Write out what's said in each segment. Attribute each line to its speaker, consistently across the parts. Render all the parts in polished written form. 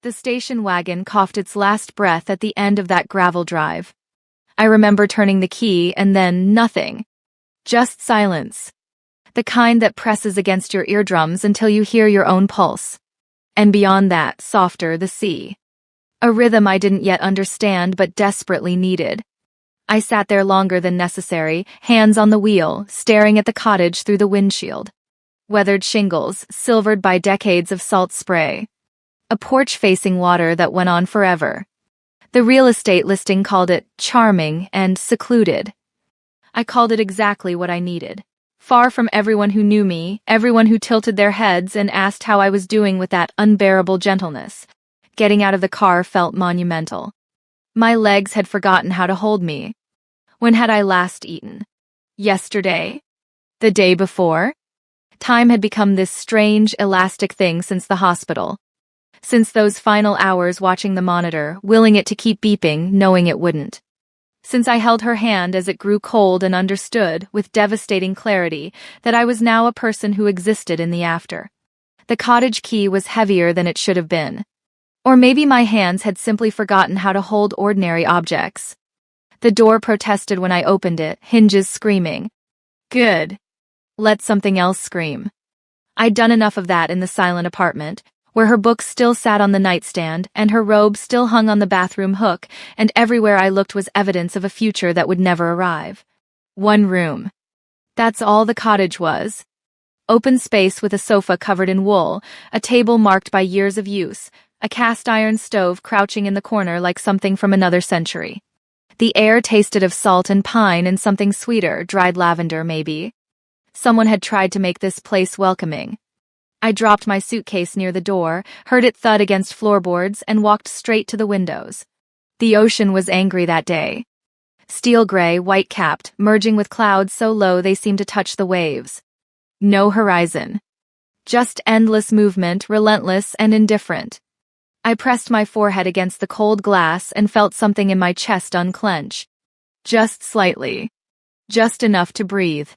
Speaker 1: The station wagon coughed its last breath at the end of that gravel drive. I remember turning the key and then nothing. Just silence. The kind that presses against your eardrums until you hear your own pulse. And beyond that, softer, the sea. A rhythm I didn't yet understand but desperately needed. I sat there longer than necessary, hands on the wheel, staring at the cottage through the windshield. Weathered shingles, silvered by decades of salt spray. A porch facing water that went on forever. The real estate listing called it charming and secluded. I called it exactly what I needed. Far from everyone who knew me, everyone who tilted their heads and asked how I was doing with that unbearable gentleness. Getting out of the car felt monumental. My legs had forgotten how to hold me. When had I last eaten? Yesterday? The day before? Time had become this strange, elastic thing since the hospital. Since those final hours watching the monitor, willing it to keep beeping, knowing it wouldn't. Since I held her hand as it grew cold and understood, with devastating clarity, that I was now a person who existed in the after. The cottage key was heavier than it should have been. Or maybe my hands had simply forgotten how to hold ordinary objects. The door protested when I opened it, hinges screaming. Good. Let something else scream. I'd done enough of that in the silent apartment, where her books still sat on the nightstand and her robe still hung on the bathroom hook, and everywhere I looked was evidence of a future that would never arrive. One room. That's all the cottage was. Open space with a sofa covered in wool, a table marked by years of use, a cast-iron stove crouching in the corner like something from another century. The air tasted of salt and pine and something sweeter, dried lavender maybe. Someone had tried to make this place welcoming. I dropped my suitcase near the door, heard it thud against floorboards, and walked straight to the windows. The ocean was angry that day. Steel gray, white-capped, merging with clouds so low they seemed to touch the waves. No horizon. Just endless movement, relentless and indifferent. I pressed my forehead against the cold glass and felt something in my chest unclench. Just slightly. Just enough to breathe.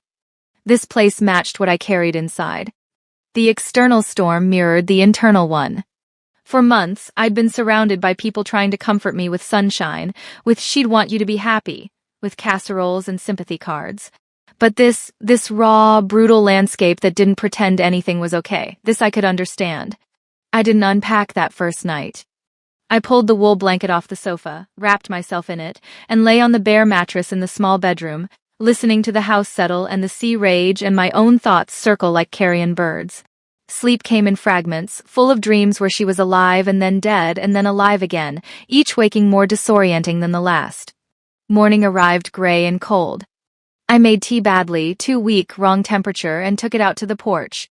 Speaker 1: This place matched what I carried inside. The external storm mirrored the internal one. For months, I'd been surrounded by people trying to comfort me with sunshine, with "she'd want you to be happy," with casseroles and sympathy cards. But this raw, brutal landscape that didn't pretend anything was okay, this I could understand. I didn't unpack that first night. I pulled the wool blanket off the sofa, wrapped myself in it, and lay on the bare mattress in the small bedroom, listening to the house settle and the sea rage and my own thoughts circle like carrion birds. Sleep came in fragments, full of dreams where she was alive and then dead and then alive again, each waking more disorienting than the last. Morning arrived gray and cold. I made tea badly, too weak, wrong temperature, and took it out to the porch.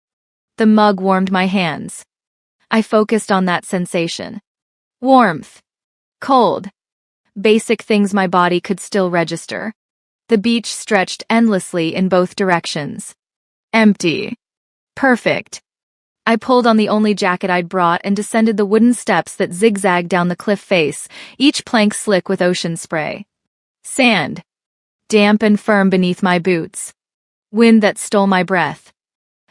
Speaker 1: The mug warmed my hands. I focused on that sensation. Warmth. Cold. Basic things my body could still register. The beach stretched endlessly in both directions. Empty. Perfect. I pulled on the only jacket I'd brought and descended the wooden steps that zigzagged down the cliff face, each plank slick with ocean spray. Sand. Damp and firm beneath my boots. Wind that stole my breath.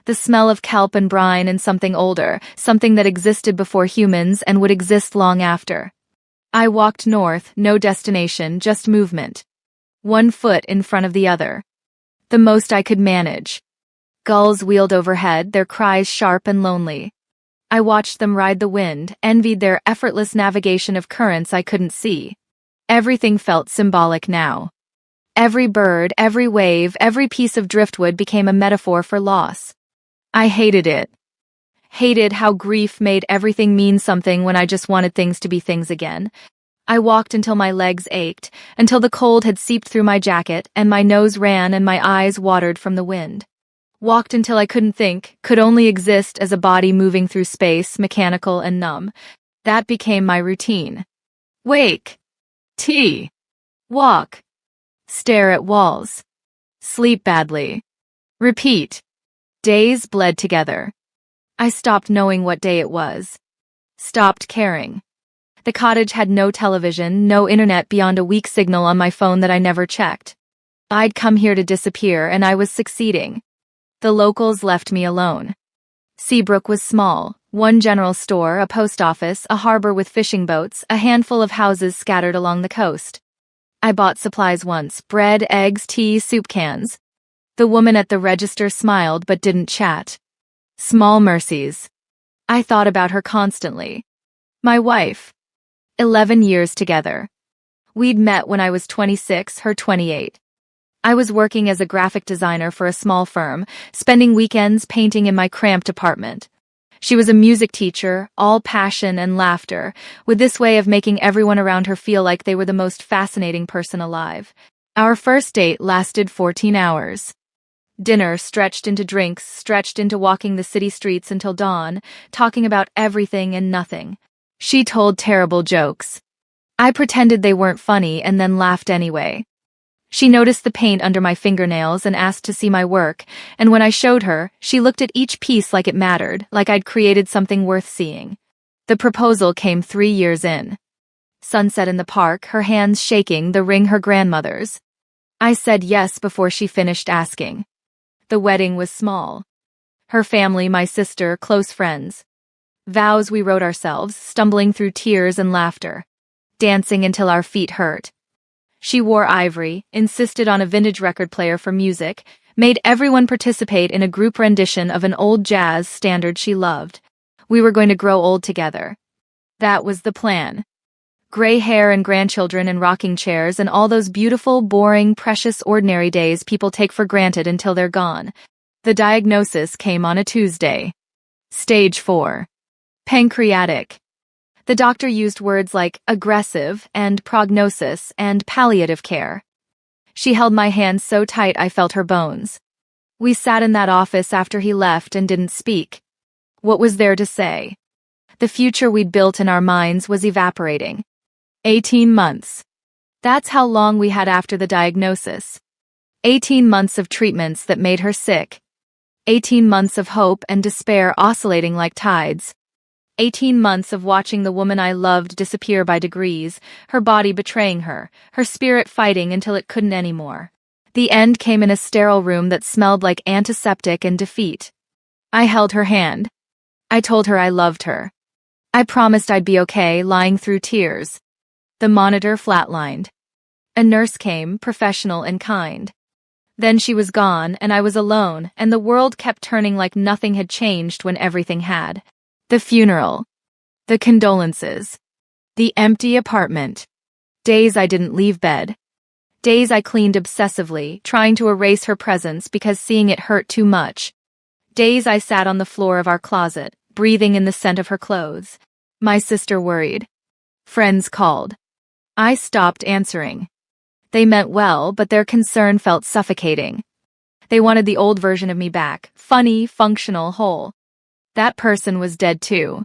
Speaker 1: The smell of kelp and brine and something older, something that existed before humans and would exist long after. I walked north, no destination, just movement. One foot in front of the other. The most I could manage. Gulls wheeled overhead, their cries sharp and lonely. I watched them ride the wind, envied their effortless navigation of currents I couldn't see. Everything felt symbolic now. Every bird, every wave, every piece of driftwood became a metaphor for loss. I hated it. Hated how grief made everything mean something when I just wanted things to be things again. I walked until my legs ached, until the cold had seeped through my jacket and my nose ran and my eyes watered from the wind. Walked until I couldn't think, could only exist as a body moving through space, mechanical and numb. That became my routine. Wake. Tea. Walk. Stare at walls. Sleep badly. Repeat. Days bled together. I stopped knowing what day it was. Stopped caring. The cottage had no television, no internet beyond a weak signal on my phone that I never checked. I'd come here to disappear, and I was succeeding. The locals left me alone. Seabrook was small, One general store, a post office, a harbor with fishing boats, a handful of houses scattered along the coast. I bought supplies once: bread, eggs, tea, soup cans. The woman at the register smiled but didn't chat. Small mercies. I thought about her constantly. My wife. 11 years together. We'd met when I was 26, her 28. I was working as a graphic designer for a small firm, spending weekends painting in my cramped apartment. She was a music teacher, all passion and laughter, with this way of making everyone around her feel like they were the most fascinating person alive. Our first date lasted 14 hours. Dinner stretched into drinks, stretched into walking the city streets until dawn, talking about everything and nothing. She told terrible jokes. I pretended they weren't funny and then laughed anyway. She noticed the paint under my fingernails and asked to see my work, and when I showed her, she looked at each piece like it mattered, like I'd created something worth seeing. The proposal came 3 years in. Sunset in the park, her hands shaking, the ring her grandmother's. I said yes before she finished asking. The wedding was small. Her family, my sister, close friends. Vows we wrote ourselves, stumbling through tears and laughter. Dancing until our feet hurt. She wore ivory, insisted on a vintage record player for music, made everyone participate in a group rendition of an old jazz standard she loved. We were going to grow old together. That was the plan. Gray hair and grandchildren in rocking chairs and all those beautiful, boring, precious, ordinary days people take for granted until they're gone. The diagnosis came on a Tuesday. Stage 4. Pancreatic. The doctor used words like aggressive and prognosis and palliative care. She held my hand so tight I felt her bones. We sat in that office after he left and didn't speak. What was there to say? The future we'd built in our minds was evaporating. 18 months. That's how long we had after the diagnosis. 18 months of treatments that made her sick. 18 months of hope and despair oscillating like tides. 18 months of watching the woman I loved disappear by degrees, her body betraying her, her spirit fighting until it couldn't anymore. The end came in a sterile room that smelled like antiseptic and defeat. I held her hand. I told her I loved her. I promised I'd be okay, lying through tears. The monitor flatlined. A nurse came, professional and kind. Then she was gone, and I was alone, and the world kept turning like nothing had changed when everything had. The funeral. The condolences. The empty apartment. Days I didn't leave bed. Days I cleaned obsessively, trying to erase her presence because seeing it hurt too much. Days I sat on the floor of our closet, breathing in the scent of her clothes. My sister worried. Friends called. I stopped answering. They meant well, but their concern felt suffocating. They wanted the old version of me back, funny, functional, whole. That person was dead too.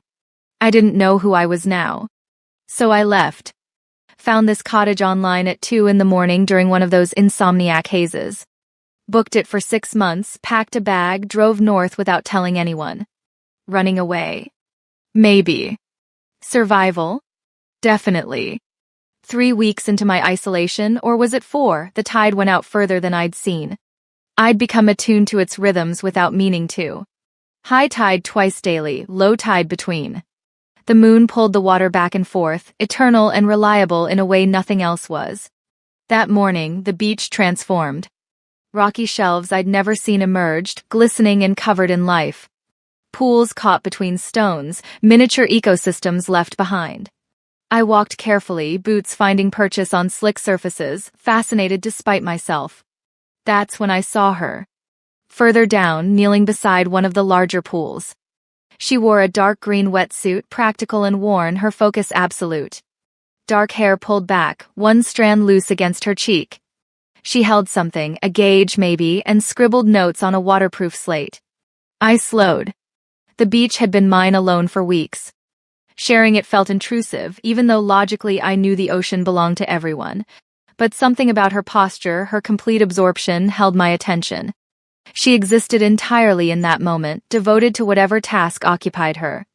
Speaker 1: I didn't know who I was now. So I left. Found this cottage online at 2 in the morning during one of those insomniac hazes. Booked it for 6 months, packed a bag, drove north without telling anyone. Running away. Maybe. Survival? Definitely. 3 weeks into my isolation, or was it 4, the tide went out further than I'd seen. I'd become attuned to its rhythms without meaning to. High tide twice daily, low tide between. The moon pulled the water back and forth, eternal and reliable in a way nothing else was. That morning, the beach transformed. Rocky shelves I'd never seen emerged, glistening and covered in life. Pools caught between stones, miniature ecosystems left behind. I walked carefully, boots finding purchase on slick surfaces, fascinated despite myself. That's when I saw her. Further down, kneeling beside one of the larger pools. She wore a dark green wetsuit, practical and worn, her focus absolute. Dark hair pulled back, one strand loose against her cheek. She held something, a gauge maybe, and scribbled notes on a waterproof slate. I slowed. The beach had been mine alone for weeks. Sharing it felt intrusive, even though logically I knew the ocean belonged to everyone. But something about her posture, her complete absorption, held my attention. She existed entirely in that moment, devoted to whatever task occupied her.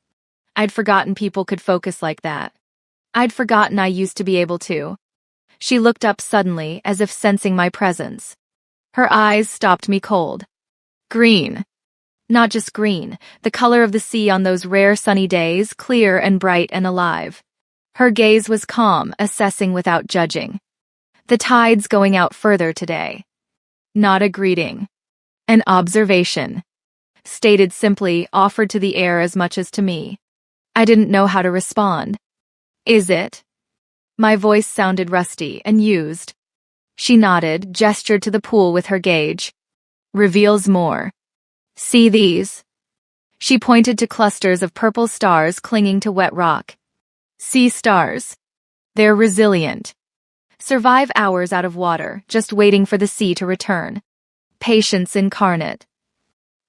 Speaker 1: I'd forgotten people could focus like that. I'd forgotten I used to be able to. She looked up suddenly, as if sensing my presence. Her eyes stopped me cold. Green. Not just green, the color of the sea on those rare sunny days, clear and bright and alive. Her gaze was calm, assessing without judging. The tide's going out further today. Not a greeting. An observation. Stated simply, offered to the air as much as to me. I didn't know how to respond. Is it? My voice sounded rusty and used. She nodded, gestured to the pool with her gauge. Reveals more. See these? She pointed to clusters of purple stars clinging to wet rock. Sea stars. They're resilient. Survive hours out of water, just waiting for the sea to return. Patience incarnate.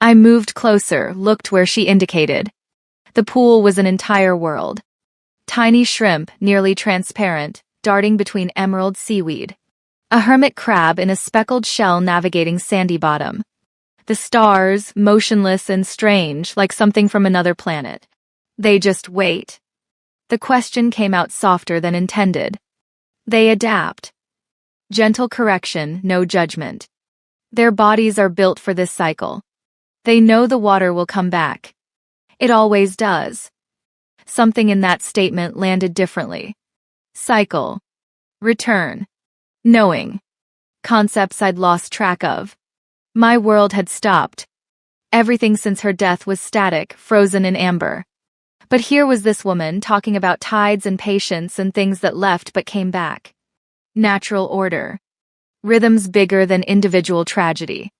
Speaker 1: I moved closer, looked where she indicated. The pool was an entire world. Tiny shrimp, nearly transparent, darting between emerald seaweed. A hermit crab in a speckled shell navigating sandy bottom. The stars, motionless and strange, like something from another planet. They just wait. The question came out softer than intended. They adapt. Gentle correction, no judgment. Their bodies are built for this cycle. They know the water will come back. It always does. Something in that statement landed differently. Cycle. Return. Knowing. Concepts I'd lost track of. My world had stopped. Everything since her death was static, frozen in amber. But here was this woman talking about tides and patience and things that left but came back. Natural order. Rhythms bigger than individual tragedy.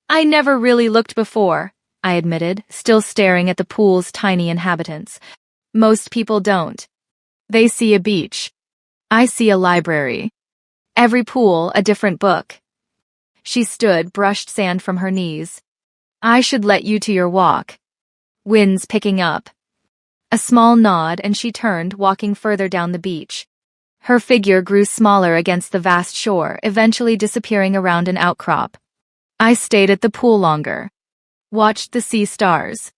Speaker 1: I never really looked before, I admitted, still staring at the pool's tiny inhabitants. Most people don't. They see a beach. I see a library. Every pool, a different book. She stood, brushed sand from her knees. I should let you to your walk. Wind's picking up. A small nod and she turned, walking further down the beach. Her figure grew smaller against the vast shore, eventually disappearing around an outcrop. I stayed at the pool longer. Watched the sea stars.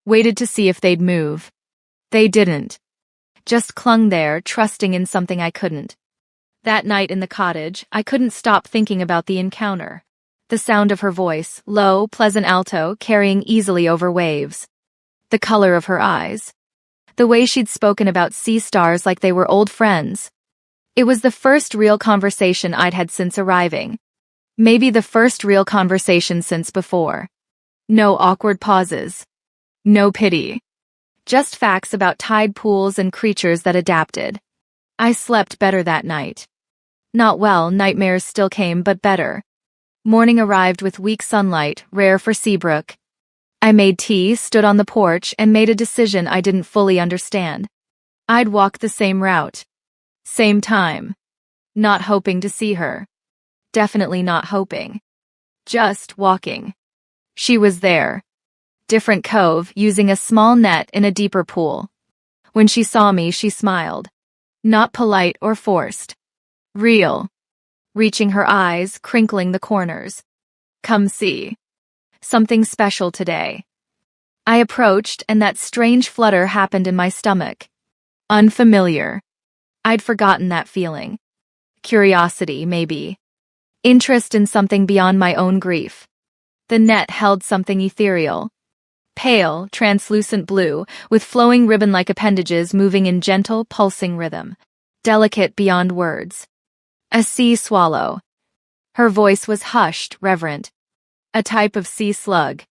Speaker 1: Waited to see if they'd move. They didn't. Just clung there, trusting in something I couldn't. That night in the cottage, I couldn't stop thinking about the encounter. The sound of her voice, low, pleasant alto, carrying easily over waves. The color of her eyes. The way she'd spoken about sea stars like they were old friends. It was the first real conversation I'd had since arriving. Maybe the first real conversation since before. No awkward pauses. No pity. Just facts about tide pools and creatures that adapted. I slept better that night. Not well, nightmares still came, but better. Morning arrived with weak sunlight, rare for Seabrook. I made tea, stood on the porch, and made a decision I didn't fully understand. I'd walk the same route. Same time. Not hoping to see her. Definitely not hoping. Just walking. She was there. Different cove, using a small net in a deeper pool. When she saw me, she smiled. Not polite or forced. Real. Reaching her eyes, crinkling the corners. Come see. Something special today. I approached, and that strange flutter happened in my stomach. Unfamiliar. I'd forgotten that feeling. Curiosity, maybe. Interest in something beyond my own grief. The net held something ethereal. Pale, translucent blue, with flowing ribbon-like appendages moving in gentle, pulsing rhythm. Delicate beyond words. A sea swallow. Her voice was hushed, reverent. A type of sea slug.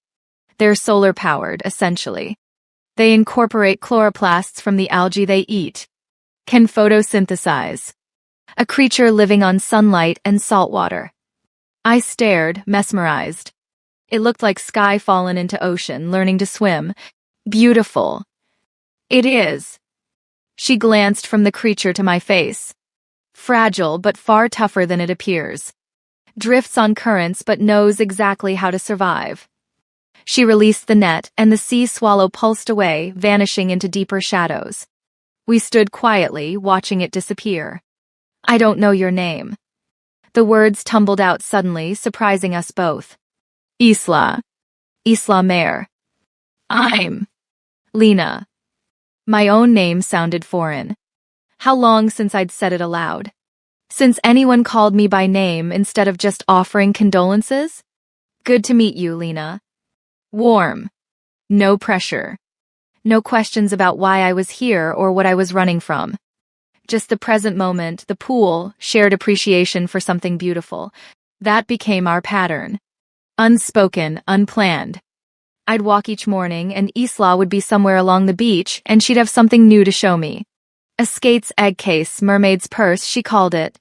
Speaker 1: They're solar-powered, essentially. They incorporate chloroplasts from the algae they eat. Can photosynthesize. A creature living on sunlight and salt water. I stared, mesmerized. It looked like sky fallen into ocean, learning to swim. Beautiful. It is. She glanced from the creature to my face. Fragile, but far tougher than it appears. Drifts on currents, but knows exactly how to survive. She released the net, and the sea swallow pulsed away, vanishing into deeper shadows. We stood quietly, watching it disappear. I don't know your name. The words tumbled out suddenly, surprising us both. Isla. Isla Mare. I'm Lena. My own name sounded foreign. How long since I'd said it aloud? Since anyone called me by name instead of just offering condolences? Good to meet you, Lena. Warm. No pressure. No questions about why I was here or what I was running from. Just the present moment, the pool, shared appreciation for something beautiful. That became our pattern. Unspoken, unplanned. I'd walk each morning and Isla would be somewhere along the beach and she'd have something new to show me. A skate's egg case, mermaid's purse, she called it.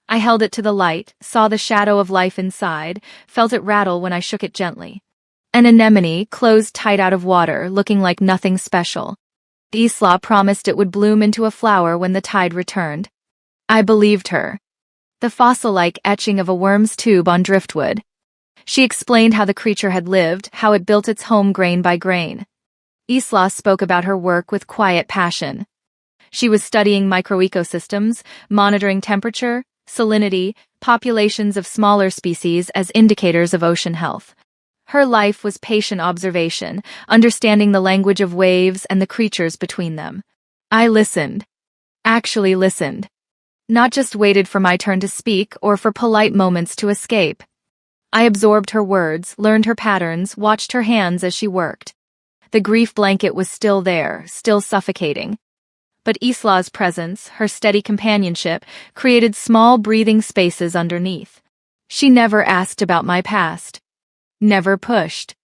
Speaker 1: I held it to the light, saw the shadow of life inside, felt it rattle when I shook it gently. An anemone, closed tight out of water, looking like nothing special. Isla promised it would bloom into a flower when the tide returned. I believed her. The fossil-like etching of a worm's tube on driftwood. She explained how the creature had lived, how it built its home grain by grain. Isla spoke about her work with quiet passion. She was studying microecosystems, monitoring temperature, salinity, populations of smaller species as indicators of ocean health. Her life was patient observation, understanding the language of waves and the creatures between them. I listened. Actually listened. Not just waited for my turn to speak or for polite moments to escape. I absorbed her words, learned her patterns, watched her hands as she worked. The grief blanket was still there, still suffocating. But Isla's presence, her steady companionship, created small breathing spaces underneath. She never asked about my past. Never pushed.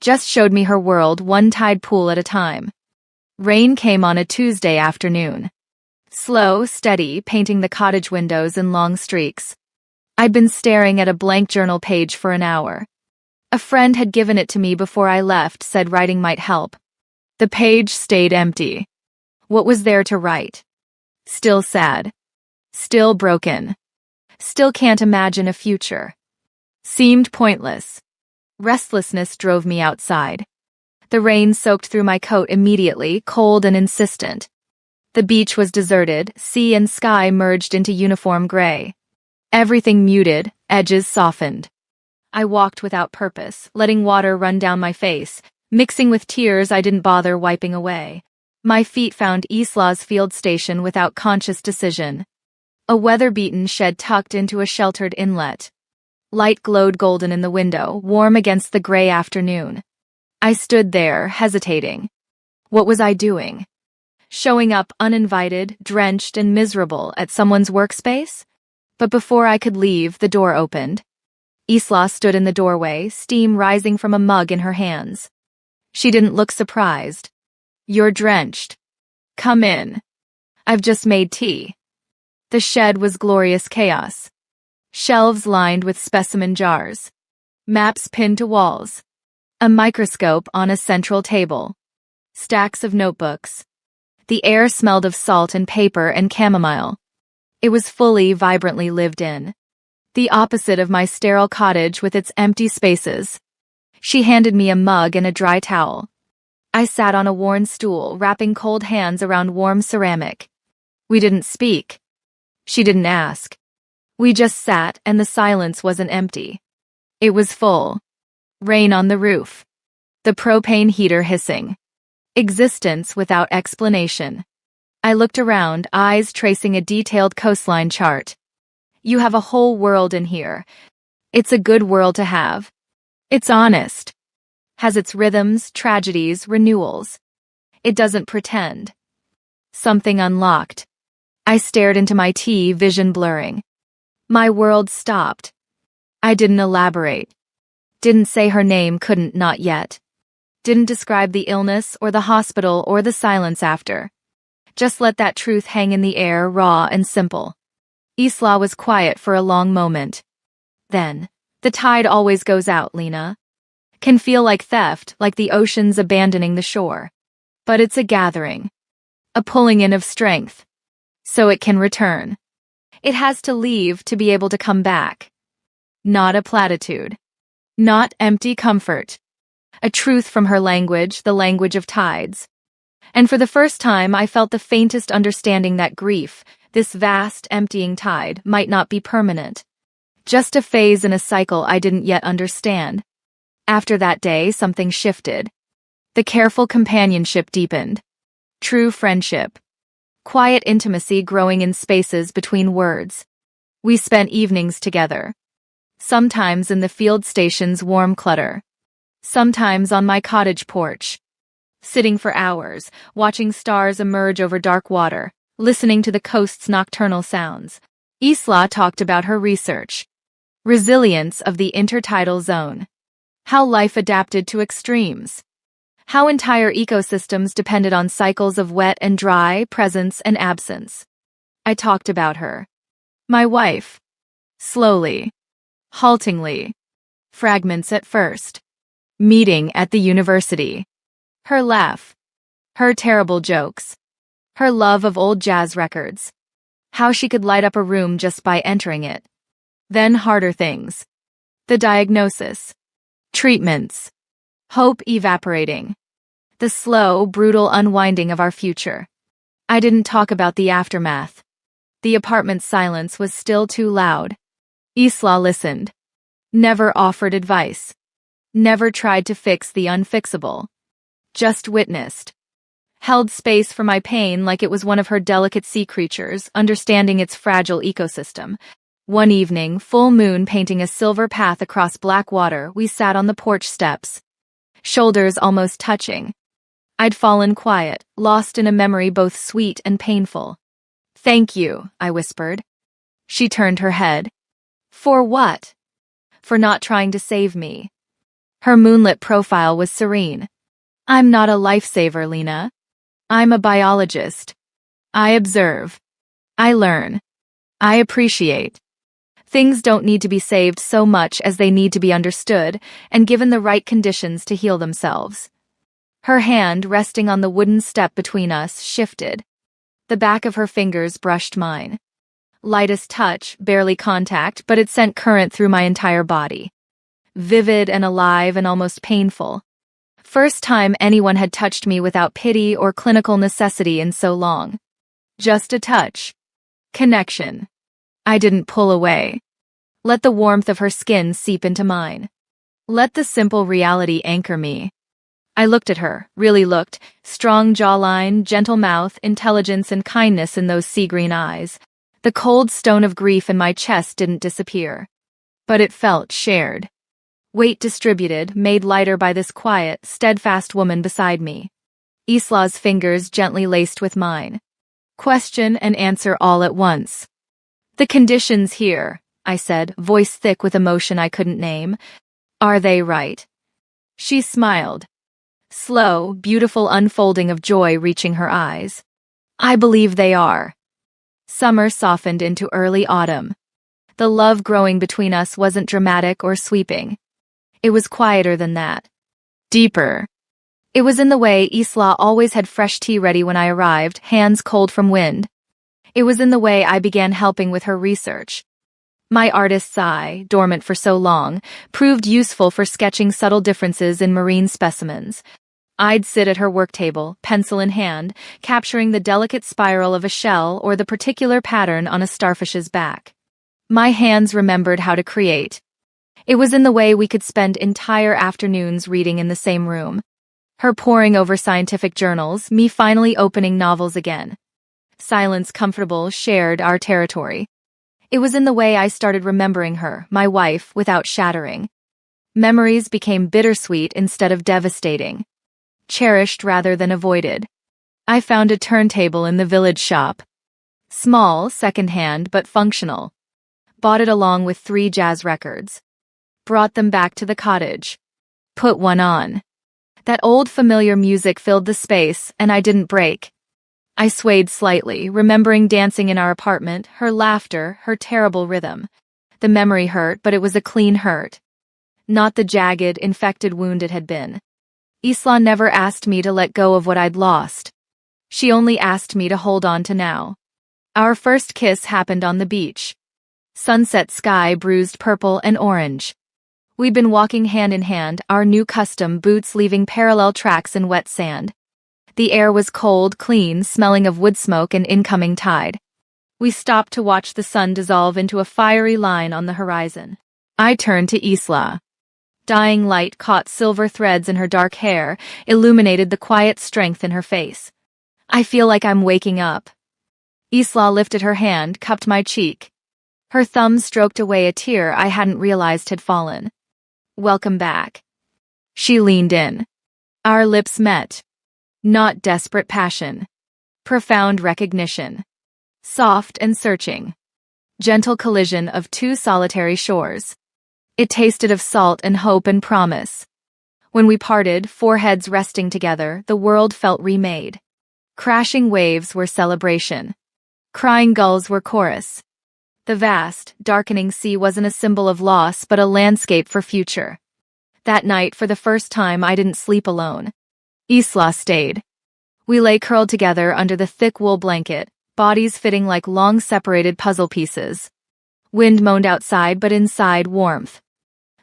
Speaker 1: Just showed me her world one tide pool at a time. Rain came on a Tuesday afternoon. Slow, steady, painting the cottage windows in long streaks. I'd been staring at a blank journal page for an hour. A friend had given it to me before I left, said writing might help. The page stayed empty. What was there to write? Still sad. Still broken. Still can't imagine a future. Seemed pointless. Restlessness drove me outside. The rain soaked through my coat immediately, cold and insistent. The beach was deserted, sea and sky merged into uniform gray. Everything muted, edges softened. I walked without purpose, letting water run down my face, mixing with tears I didn't bother wiping away. My feet found Isla's field station without conscious decision. A weather-beaten shed tucked into a sheltered inlet. Light glowed golden in the window, warm against the gray afternoon. I stood there, hesitating. What was I doing? Showing up uninvited, drenched, and miserable at someone's workspace? But before I could leave, the door opened. Isla stood in the doorway, steam rising from a mug in her hands. She didn't look surprised. You're drenched. Come in. I've just made tea. The shed was glorious chaos. Shelves lined with specimen jars. Maps pinned to walls. A microscope on a central table. Stacks of notebooks. The air smelled of salt and paper and chamomile. It was fully, vibrantly lived in. The opposite of my sterile cottage with its empty spaces. She handed me a mug and a dry towel. I sat on a worn stool, wrapping cold hands around warm ceramic. We didn't speak. She didn't ask. We just sat, and the silence wasn't empty. It was full. Rain on the roof. The propane heater hissing. Existence without explanation. I looked around, eyes tracing a detailed coastline chart. You have a whole world in here. It's a good world to have. It's honest. Has its rhythms, tragedies, renewals. It doesn't pretend. Something unlocked. I stared into my tea, vision blurring. My world stopped. I didn't elaborate. Didn't say her name, couldn't, not yet. Didn't describe the illness or the hospital or the silence after. Just let that truth hang in the air, raw and simple. Isla was quiet for a long moment. Then, the tide always goes out, Lena. Can feel like theft, like the ocean's abandoning the shore. But it's a gathering. A pulling in of strength. So it can return. It has to leave to be able to come back. Not a platitude. Not empty comfort. A truth from her language, the language of tides. And for the first time I felt the faintest understanding that grief, this vast, emptying tide, might not be permanent. Just a phase in a cycle I didn't yet understand. After that day, something shifted. The careful companionship deepened. True friendship. Quiet intimacy growing in spaces between words. We spent evenings together. Sometimes in the field station's warm clutter. Sometimes on my cottage porch, sitting for hours, watching stars emerge over dark water, listening to the coast's nocturnal sounds. Isla talked about her research. Resilience of the intertidal zone. How life adapted to extremes. How entire ecosystems depended on cycles of wet and dry, presence and absence. I talked about her. My wife. Slowly. Haltingly. Fragments at first. Meeting at the university. Her laugh. Her terrible jokes. Her love of old jazz records. How she could light up a room just by entering it. Then harder things. The diagnosis. Treatments. Hope evaporating. The slow, brutal unwinding of our future. I didn't talk about the aftermath. The apartment's silence was still too loud. Isla listened. Never offered advice. Never tried to fix the unfixable. Just witnessed. Held space for my pain like it was one of her delicate sea creatures, understanding its fragile ecosystem. One evening, full moon painting a silver path across black water, we sat on the porch steps. Shoulders almost touching. I'd fallen quiet, lost in a memory both sweet and painful. "Thank you," I whispered. She turned her head. "For what?" "For not trying to save me." Her moonlit profile was serene. "I'm not a lifesaver, Lena. I'm a biologist. I observe. I learn. I appreciate. Things don't need to be saved so much as they need to be understood and given the right conditions to heal themselves." Her hand, resting on the wooden step between us, shifted. The back of her fingers brushed mine. Lightest touch, barely contact, but it sent current through my entire body. Vivid and alive and almost painful. First time anyone had touched me without pity or clinical necessity in so long. Just a touch. Connection. I didn't pull away. Let the warmth of her skin seep into mine. Let the simple reality anchor me. I looked at her, really looked, strong jawline, gentle mouth, intelligence and kindness in those sea-green eyes. The cold stone of grief in my chest didn't disappear. But it felt shared. Weight distributed, made lighter by this quiet, steadfast woman beside me. Isla's fingers gently laced with mine. Question and answer all at once. "The conditions here," I said, voice thick with emotion I couldn't name. "Are they right?" She smiled. Slow, beautiful unfolding of joy reaching her eyes. "I believe they are." Summer softened into early autumn. The love growing between us wasn't dramatic or sweeping. It was quieter than that. Deeper. It was in the way Isla always had fresh tea ready when I arrived, hands cold from wind. It was in the way I began helping with her research. My artist's eye, dormant for so long, proved useful for sketching subtle differences in marine specimens. I'd sit at her work table, pencil in hand, capturing the delicate spiral of a shell or the particular pattern on a starfish's back. My hands remembered how to create. It was in the way we could spend entire afternoons reading in the same room. Her poring over scientific journals, me finally opening novels again. Silence comfortable, shared our territory. It was in the way I started remembering her, my wife, without shattering. Memories became bittersweet instead of devastating. Cherished rather than avoided. I found a turntable in the village shop. Small, second-hand, but functional. Bought it along with 3 jazz records. Brought them back to the cottage. Put one on. That old familiar music filled the space, and I didn't break. I swayed slightly, remembering dancing in our apartment, her laughter, her terrible rhythm. The memory hurt, but it was a clean hurt. Not the jagged, infected wound it had been. Isla never asked me to let go of what I'd lost. She only asked me to hold on to now. Our first kiss happened on the beach. Sunset sky bruised purple and orange. We'd been walking hand in hand, our new custom boots leaving parallel tracks in wet sand. The air was cold, clean, smelling of wood smoke and incoming tide. We stopped to watch the sun dissolve into a fiery line on the horizon. I turned to Isla. Dying light caught silver threads in her dark hair, illuminated the quiet strength in her face. "I feel like I'm waking up." Isla lifted her hand, cupped my cheek. Her thumb stroked away a tear I hadn't realized had fallen. "Welcome back." She leaned in. Our lips met. Not desperate passion. Profound recognition. Soft and searching. Gentle collision of two solitary shores. It tasted of salt and hope and promise. When we parted, foreheads resting together, the world felt remade. Crashing waves were celebration. Crying gulls were chorus. The vast, darkening sea wasn't a symbol of loss but a landscape for future. That night, for the first time, I didn't sleep alone. Isla stayed. We lay curled together under the thick wool blanket, bodies fitting like long-separated puzzle pieces. Wind moaned outside, but inside, warmth.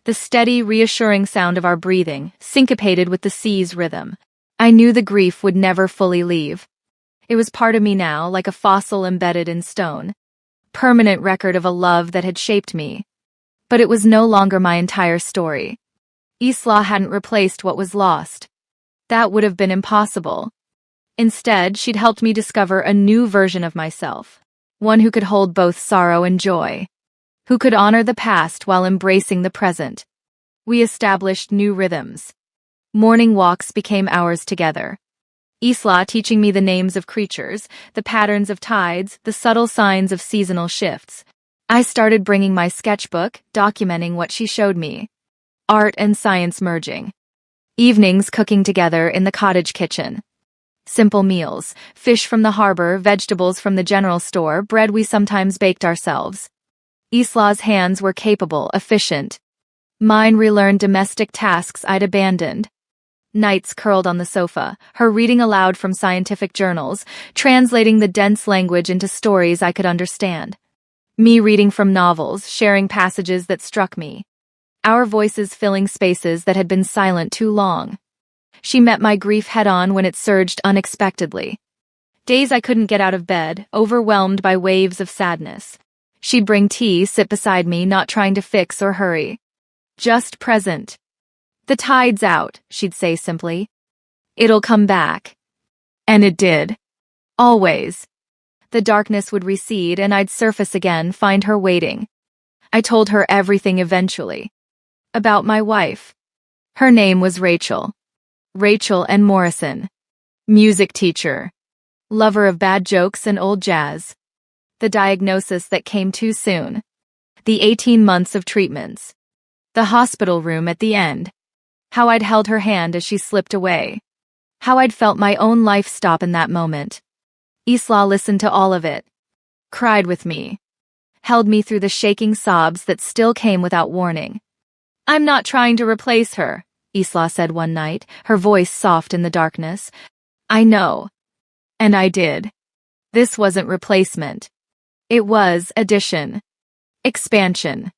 Speaker 1: The steady, reassuring sound of our breathing, syncopated with the sea's rhythm. I knew the grief would never fully leave. It was part of me now, like a fossil embedded in stone. Permanent record of a love that had shaped me. But it was no longer my entire story. Isla hadn't replaced what was lost. That would have been impossible. Instead, she'd helped me discover a new version of myself. One who could hold both sorrow and joy. Who could honor the past while embracing the present. We established new rhythms. Morning walks became ours together. Isla teaching me the names of creatures, the patterns of tides, the subtle signs of seasonal shifts. I started bringing my sketchbook, documenting what she showed me. Art and science merging. Evenings cooking together in the cottage kitchen. Simple meals, fish from the harbor, vegetables from the general store, bread we sometimes baked ourselves. Isla's hands were capable, efficient. Mine relearned domestic tasks I'd abandoned. Nights curled on the sofa, her reading aloud from scientific journals, translating the dense language into stories I could understand. Me reading from novels, sharing passages that struck me. Our voices filling spaces that had been silent too long. She met my grief head-on when it surged unexpectedly. Days I couldn't get out of bed, overwhelmed by waves of sadness. She'd bring tea, sit beside me, not trying to fix or hurry. Just present. The tide's out, she'd say simply. It'll come back. And it did. Always. The darkness would recede and I'd surface again, find her waiting. I told her everything eventually. About my wife. Her name was Rachel. Rachel N. Morrison. Music teacher. Lover of bad jokes and old jazz. The diagnosis that came too soon. The 18 months of treatments. The hospital room at the end. How I'd held her hand as she slipped away. How I'd felt my own life stop in that moment. Isla listened to all of it. Cried with me. Held me through the shaking sobs that still came without warning. I'm not trying to replace her, Isla said one night, her voice soft in the darkness. I know. And I did. This wasn't replacement. It was addition. Expansion.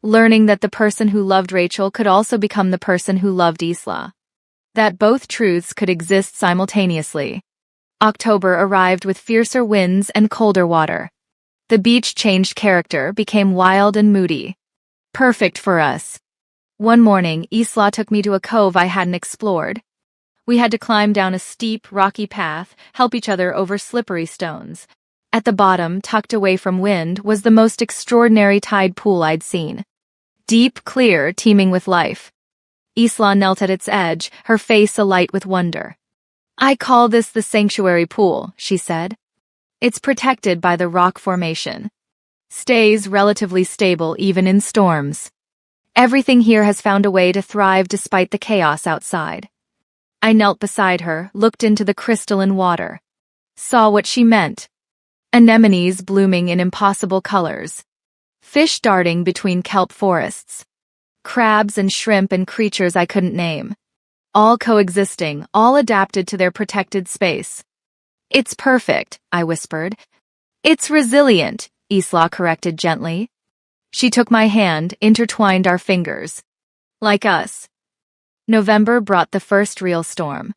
Speaker 1: Learning that the person who loved Rachel could also become the person who loved Isla. That both truths could exist simultaneously. October arrived with fiercer winds and colder water. The beach changed character, became wild and moody. Perfect for us. One morning, Isla took me to a cove I hadn't explored. We had to climb down a steep, rocky path, help each other over slippery stones. At the bottom, tucked away from wind, was the most extraordinary tide pool I'd seen. Deep, clear, teeming with life. Isla knelt at its edge, her face alight with wonder. I call this the sanctuary pool, she said. It's protected by the rock formation. Stays relatively stable even in storms. Everything here has found a way to thrive despite the chaos outside. I knelt beside her, looked into the crystalline water. Saw what she meant. Anemones blooming in impossible colors. Fish darting between kelp forests. Crabs and shrimp and creatures I couldn't name. All coexisting, all adapted to their protected space. It's perfect, I whispered. It's resilient, Isla corrected gently. She took my hand, intertwined our fingers. Like us. November brought the first real storm.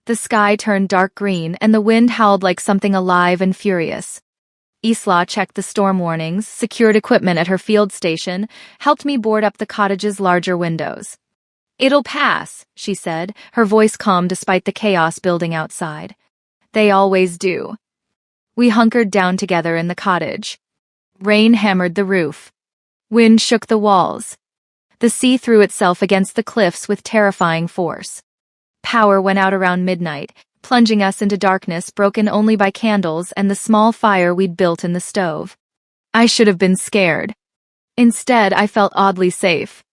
Speaker 1: The sky turned dark green and the wind howled like something alive and furious. Isla checked the storm warnings, secured equipment at her field station, helped me board up the cottage's larger windows. It'll pass, she said, her voice calm despite the chaos building outside. They always do. We hunkered down together in the cottage. Rain hammered the roof. Wind shook the walls. The sea threw itself against the cliffs with terrifying force. Power went out around midnight, plunging us into darkness broken only by candles and the small fire we'd built in the stove. I should have been scared. Instead, I felt oddly safe.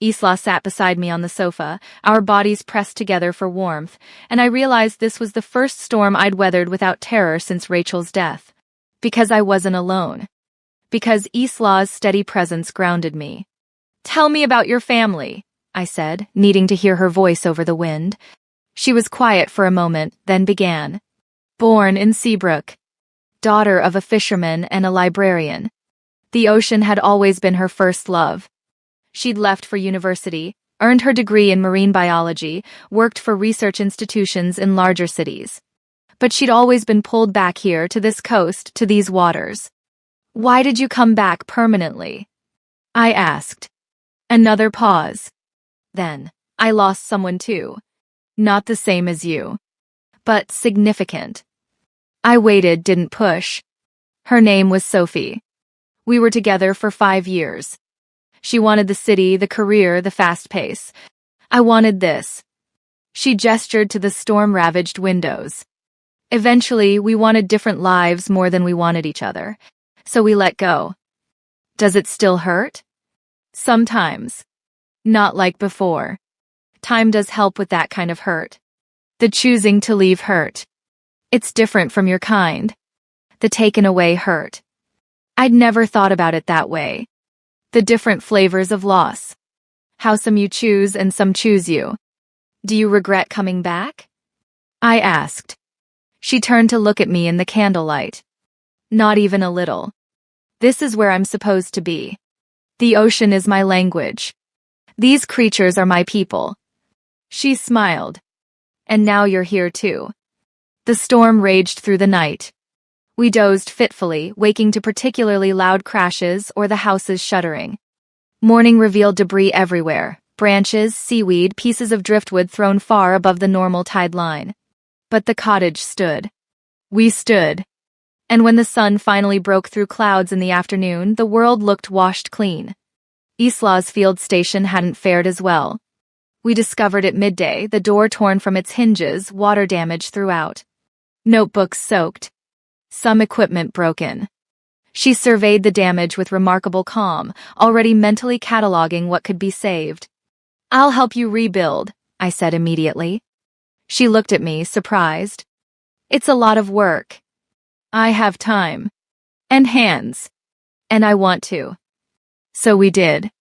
Speaker 1: Isla sat beside me on the sofa, our bodies pressed together for warmth, and I realized this was the first storm I'd weathered without terror since Rachel's death. Because I wasn't alone. Because Isla's steady presence grounded me. "Tell me about your family," I said, needing to hear her voice over the wind. She was quiet for a moment, then began. "Born in Seabrook. Daughter of a fisherman and a librarian. The ocean had always been her first love. She'd left for university, earned her degree in marine biology, worked for research institutions in larger cities. But she'd always been pulled back here to this coast, to these waters. Why did you come back permanently?" I asked. Another pause. Then, "I lost someone too. Not the same as you. But significant." I waited, didn't push. Her name was Sophie. We were together for 5 years. She wanted the city, the career, the fast pace. I wanted this. She gestured to the storm-ravaged windows. Eventually, we wanted different lives more than we wanted each other. So we let go. Does it still hurt? Sometimes. Not like before. Time does help with that kind of hurt. The choosing to leave hurt. It's different from your kind. The taken away hurt. I'd never thought about it that way. The different flavors of loss. How some you choose and some choose you. Do you regret coming back? I asked. She turned to look at me in the candlelight. Not even a little. This is where I'm supposed to be. The ocean is my language. These creatures are my people. She smiled. And now you're here too. The storm raged through the night. We dozed fitfully, waking to particularly loud crashes or the houses shuddering. Morning revealed debris everywhere, branches, seaweed, pieces of driftwood thrown far above the normal tide line. But the cottage stood. We stood. And when the sun finally broke through clouds in the afternoon, the world looked washed clean. Isla's field station hadn't fared as well. We discovered at midday the door torn from its hinges, water damage throughout. Notebooks soaked. Some equipment broken. She surveyed the damage with remarkable calm, already mentally cataloging what could be saved. "I'll help you rebuild," I said immediately. She looked at me, surprised. "It's a lot of work. I have time. And hands. And I want to." So we did.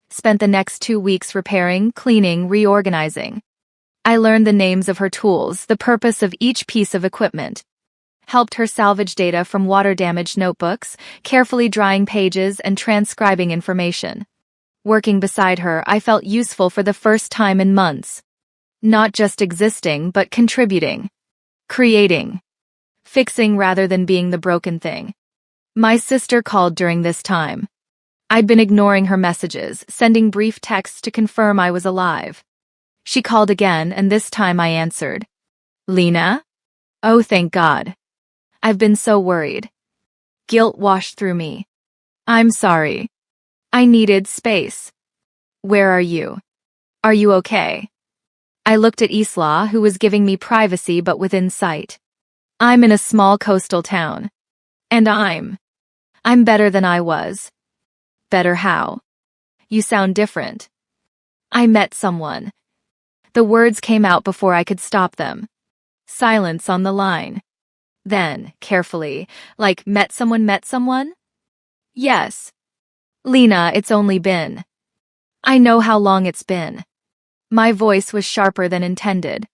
Speaker 1: Spent the next 2 weeks repairing, cleaning, reorganizing. I learned the names of her tools, the purpose of each piece of equipment. Helped her salvage data from water-damaged notebooks, carefully drying pages and transcribing information. Working beside her, I felt useful for the first time in months. Not just existing, but contributing. Creating. Fixing rather than being the broken thing. My sister called during this time. I'd been ignoring her messages, sending brief texts to confirm I was alive. She called again, and this time I answered. "Lena? Oh, thank God. I've been so worried." Guilt washed through me. "I'm sorry. I needed space. Where are you? Are you okay?" I looked at Isla, who was giving me privacy but within sight. "I'm in a small coastal town. And I'm better than I was." "Better how? You sound different." "I met someone." The words came out before I could stop them. Silence on the line. Then, carefully, like, met someone? "Yes. Lena, it's only been. I know how long it's been." My voice was sharper than intended.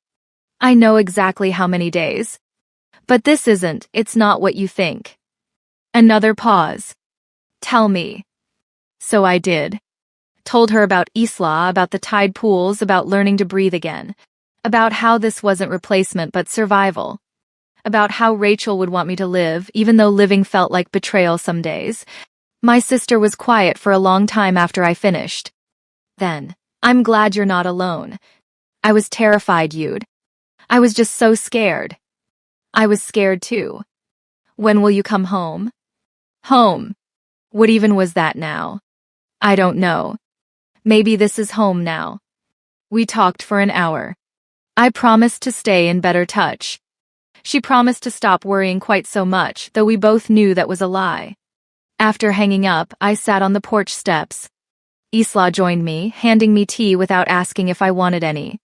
Speaker 1: "I know exactly how many days. But it's not what you think." Another pause. "Tell me." So I did. Told her about Isla, about the tide pools, about learning to breathe again. About how this wasn't replacement but survival. About how Rachel would want me to live, even though living felt like betrayal some days. My sister was quiet for a long time after I finished. Then, "I'm glad you're not alone. I was terrified you'd. I was just so scared." I was scared too. "When will you come home?" Home. What even was that now? I don't know. Maybe this is home now. We talked for an hour. I promised to stay in better touch. She promised to stop worrying quite so much, though we both knew that was a lie. After hanging up, I sat on the porch steps. Isla joined me, handing me tea without asking if I wanted any.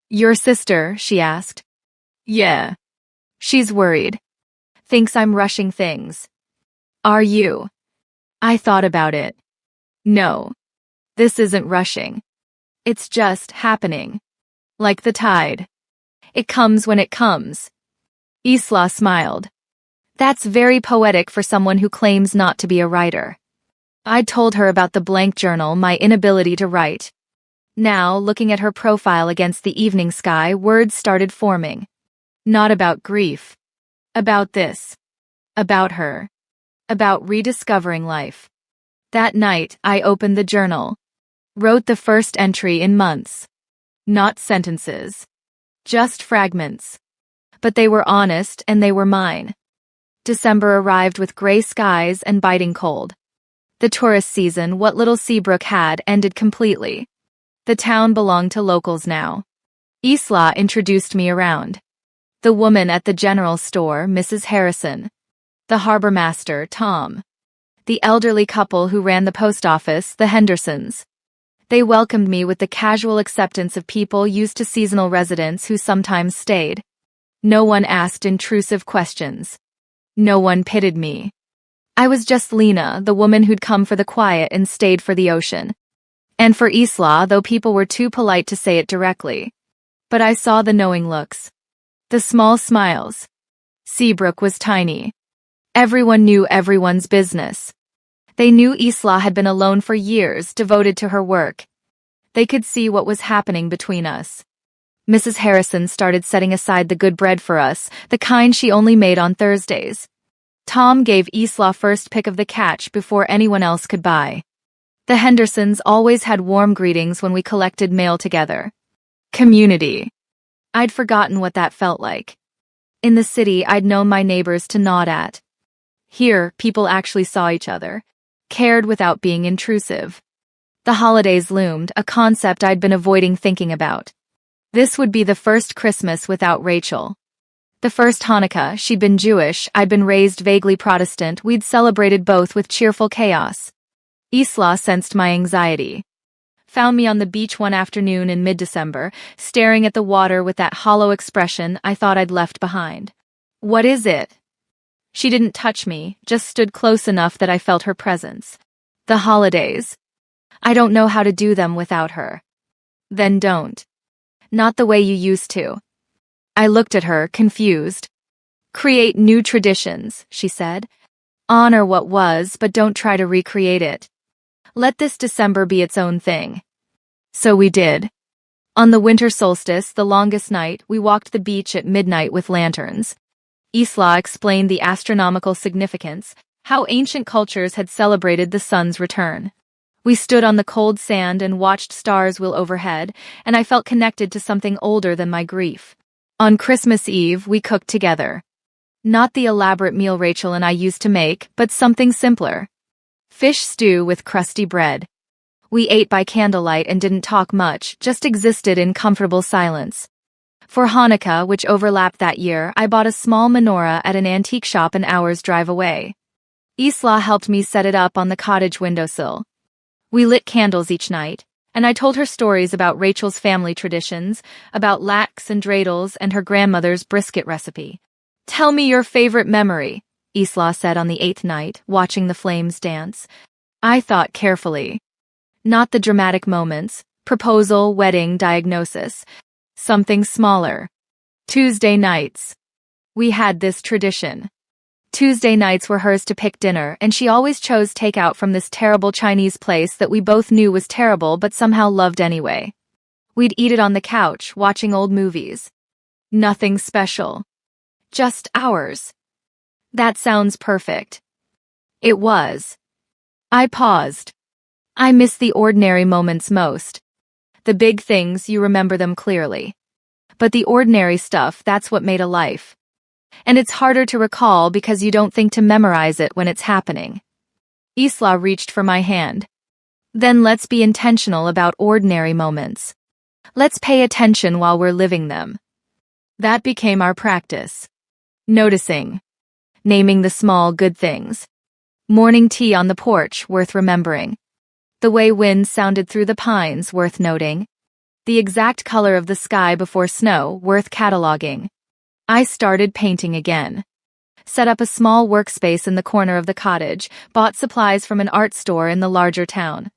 Speaker 1: Your sister, she asked. Yeah. She's worried. Thinks I'm rushing things. Are you? I thought about it. No. This isn't rushing. It's just happening. Like the tide. It comes when it comes. Isla smiled. That's very poetic for someone who claims not to be a writer. I'd told her about the blank journal, my inability to write. Now, looking at her profile against the evening sky, words started forming. Not about grief. About this. About her. About rediscovering life. That night, I opened the journal. Wrote the first entry in months. Not sentences. Just fragments. But they were honest and they were mine. December arrived with gray skies and biting cold. The tourist season, what little Seabrook had, ended completely. The town belonged to locals now. Isla introduced me around. The woman at the general store, Mrs. Harrison. The harbor master, Tom. The elderly couple who ran the post office, the Hendersons. They welcomed me with the casual acceptance of people used to seasonal residents who sometimes stayed. No one asked intrusive questions. No one pitied me. I was just Lena, the woman who'd come for the quiet and stayed for the ocean. And for Isla, though people were too polite to say it directly. But I saw the knowing looks. The small smiles. Seabrook was tiny. Everyone knew everyone's business. They knew Isla had been alone for years, devoted to her work. They could see what was happening between us. Mrs. Harrison started setting aside the good bread for us, the kind she only made on Thursdays. Tom gave Isla first pick of the catch before anyone else could buy. The Hendersons always had warm greetings when we collected mail together. Community. I'd forgotten what that felt like. In the city, I'd known my neighbors to nod at. Here, people actually saw each other, cared without being intrusive. The holidays loomed, a concept I'd been avoiding thinking about. This would be the first Christmas without Rachel. The first Hanukkah, she'd been Jewish, I'd been raised vaguely Protestant, we'd celebrated both with cheerful chaos. Isla sensed my anxiety. Found me on the beach one afternoon in mid-December, staring at the water with that hollow expression I thought I'd left behind. What is it? She didn't touch me, just stood close enough that I felt her presence. The holidays. I don't know how to do them without her. Then don't. Not the way you used to. I looked at her, confused. Create new traditions, she said. Honor what was, but don't try to recreate it. Let this December be its own thing. So we did. On the winter solstice, the longest night, we walked the beach at midnight with lanterns. Isla explained the astronomical significance, how ancient cultures had celebrated the sun's return. We stood on the cold sand and watched stars wheel overhead, and I felt connected to something older than my grief. On Christmas Eve, we cooked together. Not the elaborate meal Rachel and I used to make, but something simpler. Fish stew with crusty bread. We ate by candlelight and didn't talk much, just existed in comfortable silence. For Hanukkah, which overlapped that year, I bought a small menorah at an antique shop an hour's drive away. Isla helped me set it up on the cottage windowsill. We lit candles each night, and I told her stories about Rachel's family traditions, about latkes and dreidels and her grandmother's brisket recipe. Tell me your favorite memory, Isla said on the 8th night, watching the flames dance. I thought carefully. Not the dramatic moments, proposal, wedding, diagnosis. Something smaller. Tuesday nights. We had this tradition. Tuesday nights were hers to pick dinner, and she always chose takeout from this terrible Chinese place that we both knew was terrible but somehow loved anyway. We'd eat it on the couch, watching old movies. Nothing special. Just ours. That sounds perfect. It was. I paused. I miss the ordinary moments most. The big things, you remember them clearly. But the ordinary stuff, that's what made a life. And it's harder to recall because you don't think to memorize it when it's happening. Isla reached for my hand. Then let's be intentional about ordinary moments. Let's pay attention while we're living them. That became our practice. Noticing. Naming the small good things. Morning tea on the porch, worth remembering. The way wind sounded through the pines, worth noting. The exact color of the sky before snow, worth cataloging. I started painting again. Set up a small workspace in the corner of the cottage, bought supplies from an art store in the larger town.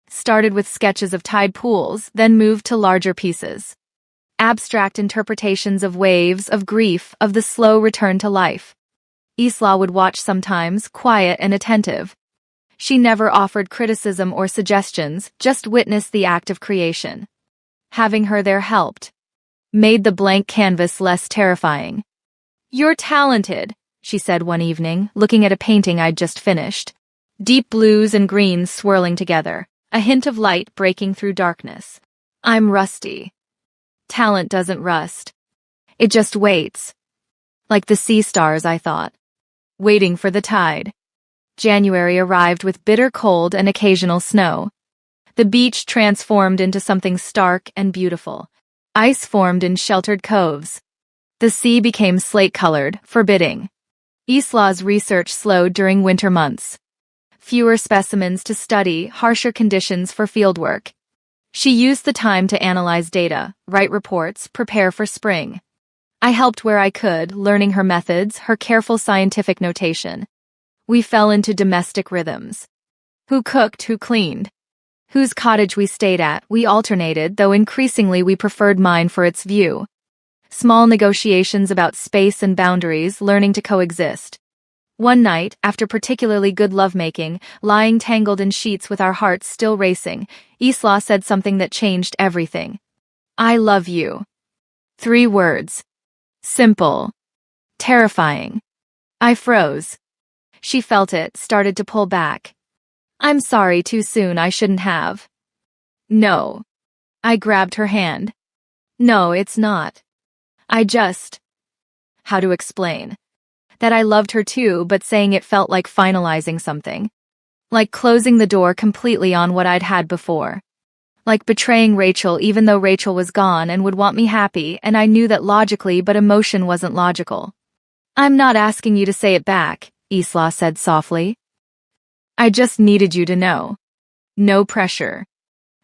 Speaker 1: Started with sketches of tide pools, then moved to larger pieces. Abstract interpretations of waves, of grief, of the slow return to life. Isla would watch sometimes, quiet and attentive. She never offered criticism or suggestions, just witnessed the act of creation. Having her there helped. Made the blank canvas less terrifying. "You're talented," she said one evening, looking at a painting I'd just finished. Deep blues and greens swirling together, a hint of light breaking through darkness. "I'm rusty." Talent doesn't rust. It just waits. Like the sea stars, I thought. Waiting for the tide. January arrived with bitter cold and occasional snow. The beach transformed into something stark and beautiful. Ice formed in sheltered coves. The sea became slate-colored, forbidding. Isla's research slowed during winter months. Fewer specimens to study, harsher conditions for fieldwork. She used the time to analyze data, write reports, prepare for spring. I helped where I could, learning her methods, her careful scientific notation. We fell into domestic rhythms. Who cooked, who cleaned. Whose cottage we stayed at, we alternated, though increasingly we preferred mine for its view. Small negotiations about space and boundaries, learning to coexist. One night, after particularly good lovemaking, lying tangled in sheets with our hearts still racing, Isla said something that changed everything. "I love you." 3 words. Simple. Terrifying. I froze. She felt it, started to pull back. "I'm sorry, too soon, I shouldn't have." "No." I grabbed her hand. "No, it's not. I just..." How to explain? That I loved her too, but saying it felt like finalizing something. Like closing the door completely on what I'd had before. Like betraying Rachel even though Rachel was gone and would want me happy, and I knew that logically, but emotion wasn't logical. "I'm not asking you to say it back," Isla said softly. "I just needed you to know. No pressure.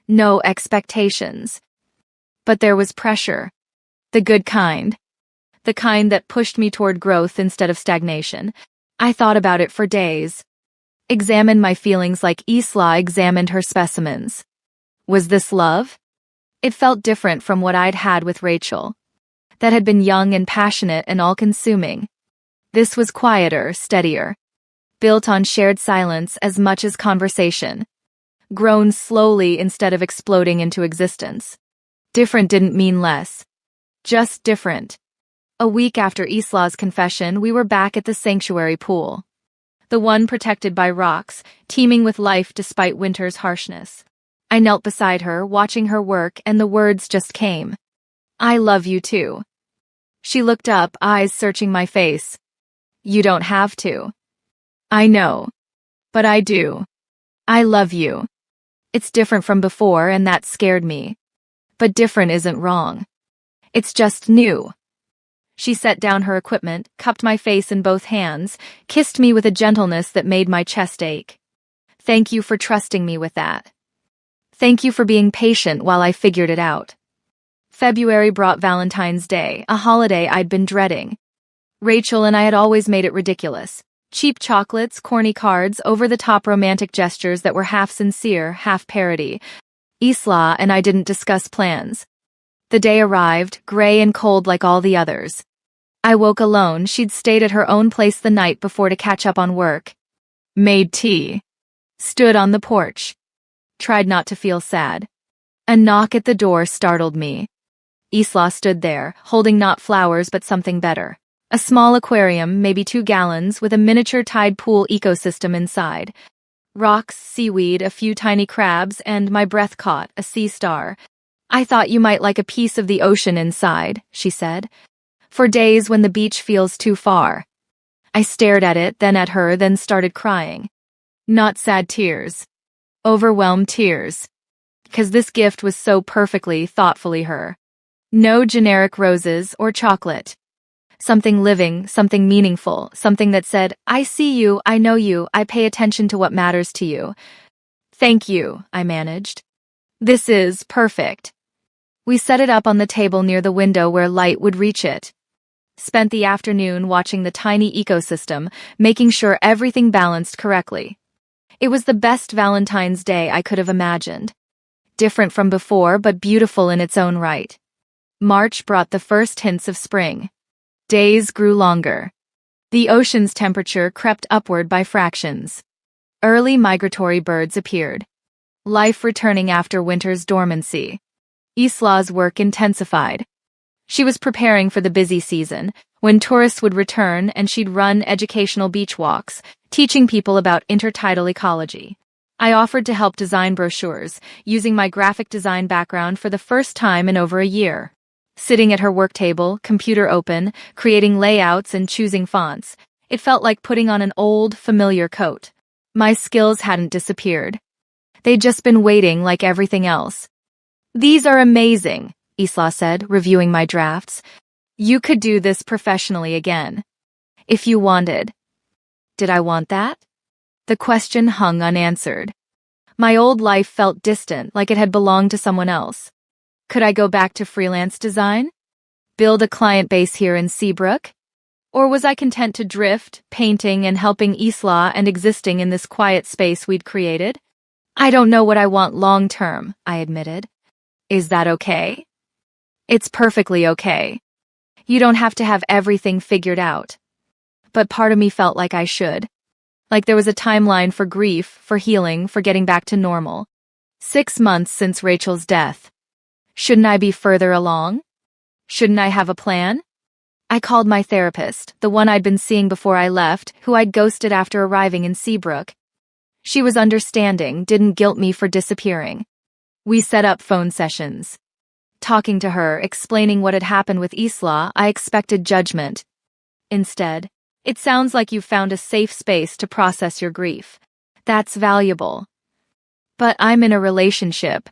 Speaker 1: No expectations." But there was pressure. The good kind. The kind that pushed me toward growth instead of stagnation. I thought about it for days. Examined my feelings like Isla examined her specimens. Was this love? It felt different from what I'd had with Rachel. That had been young and passionate and all-consuming. This was quieter, steadier. Built on shared silence as much as conversation. Grown slowly instead of exploding into existence. Different didn't mean less. Just different. A week after Isla's confession, we were back at the sanctuary pool. The one protected by rocks, teeming with life despite winter's harshness. I knelt beside her, watching her work, and the words just came. "I love you too." She looked up, eyes searching my face. "You don't have to." "I know. But I do. I love you." It's different from before, and that scared me. But different isn't wrong. It's just new. She set down her equipment, cupped my face in both hands, kissed me with a gentleness that made my chest ache. "Thank you for trusting me with that. Thank you for being patient while I figured it out." February brought Valentine's Day, a holiday I'd been dreading. Rachel and I had always made it ridiculous. Cheap chocolates, corny cards, over-the-top romantic gestures that were half sincere, half parody. Isla and I didn't discuss plans. The day arrived, gray and cold like all the others. I woke alone. She'd stayed at her own place the night before to catch up on work. Made tea. Stood on the porch. Tried not to feel sad. A knock at the door startled me. Isla stood there, holding not flowers but something better. A small aquarium, maybe 2 gallons, with a miniature tide pool ecosystem inside. Rocks, seaweed, a few tiny crabs, and my breath caught, a sea star. "I thought you might like a piece of the ocean inside," she said. "For days when the beach feels too far." I stared at it, then at her, then started crying. Not sad tears. Overwhelmed tears. Because this gift was so perfectly, thoughtfully her. No generic roses or chocolate. Something living, something meaningful, something that said, I see you, I know you, I pay attention to what matters to you. Thank you, I managed. This is perfect. We set it up on the table near the window where light would reach it. Spent the afternoon watching the tiny ecosystem, making sure everything balanced correctly. It was the best Valentine's Day I could have imagined. Different from before, but beautiful in its own right. March brought the first hints of spring. Days grew longer. The ocean's temperature crept upward by fractions. Early migratory birds appeared. Life returning after winter's dormancy. Isla's work intensified. She was preparing for the busy season, when tourists would return and she'd run educational beach walks, teaching people about intertidal ecology. I offered to help design brochures, using my graphic design background for the first time in over a year. Sitting at her work table, computer open, creating layouts and choosing fonts, it felt like putting on an old, familiar coat. My skills hadn't disappeared. They'd just been waiting like everything else. These are amazing, Isla said, reviewing my drafts. You could do this professionally again. If you wanted. Did I want that? The question hung unanswered. My old life felt distant, like it had belonged to someone else. Could I go back to freelance design? Build a client base here in Seabrook? Or was I content to drift, painting and helping Isla and existing in this quiet space we'd created? I don't know what I want long-term, I admitted. Is that okay? It's perfectly okay. You don't have to have everything figured out. But part of me felt like I should. Like there was a timeline for grief, for healing, for getting back to normal. 6 months since Rachel's death. Shouldn't I be further along? Shouldn't I have a plan? I called my therapist, the one I'd been seeing before I left, who I'd ghosted after arriving in Seabrook. She was understanding, didn't guilt me for disappearing. We set up phone sessions. Talking to her, explaining what had happened with Isla, I expected judgment. Instead, it sounds like you've found a safe space to process your grief. That's valuable. But I'm in a relationship.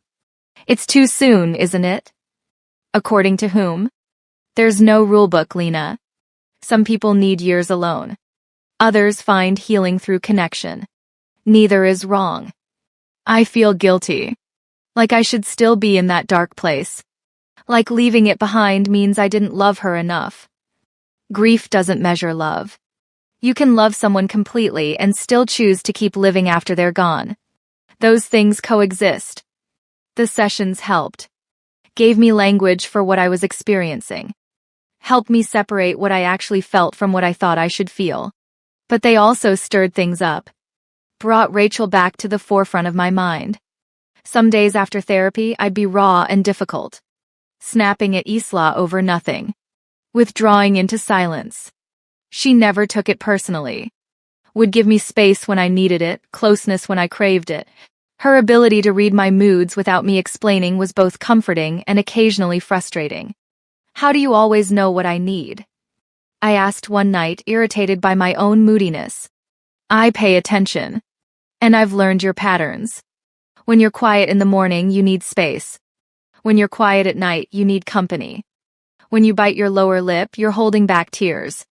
Speaker 1: It's too soon, isn't it? According to whom? There's no rulebook, Lena. Some people need years alone. Others find healing through connection. Neither is wrong. I feel guilty. Like I should still be in that dark place. Like leaving it behind means I didn't love her enough. Grief doesn't measure love. You can love someone completely and still choose to keep living after they're gone. Those things coexist. The sessions helped. Gave me language for what I was experiencing. Helped me separate what I actually felt from what I thought I should feel. But they also stirred things up. Brought Rachel back to the forefront of my mind. Some days after therapy, I'd be raw and difficult. Snapping at Isla over nothing. Withdrawing into silence. She never took it personally. Would give me space when I needed it, closeness when I craved it. Her ability to read my moods without me explaining was both comforting and occasionally frustrating. How do you always know what I need? I asked one night, irritated by my own moodiness. I pay attention. And I've learned your patterns. When you're quiet in the morning, you need space. When you're quiet at night, you need company. When you bite your lower lip, you're holding back tears.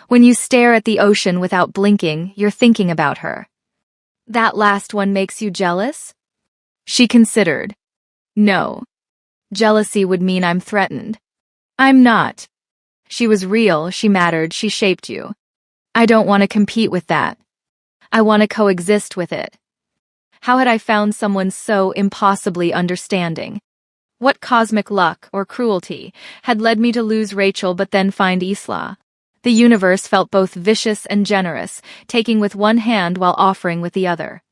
Speaker 1: When you stare at the ocean without blinking, you're thinking about her. That last one makes you jealous? She considered. No. Jealousy would mean I'm threatened. I'm not. She was real, she mattered, she shaped you. I don't want to compete with that. I want to coexist with it. How had I found someone so impossibly understanding? What cosmic luck, or cruelty, had led me to lose Rachel but then find Isla? The universe felt both vicious and generous, taking with one hand while offering with the other.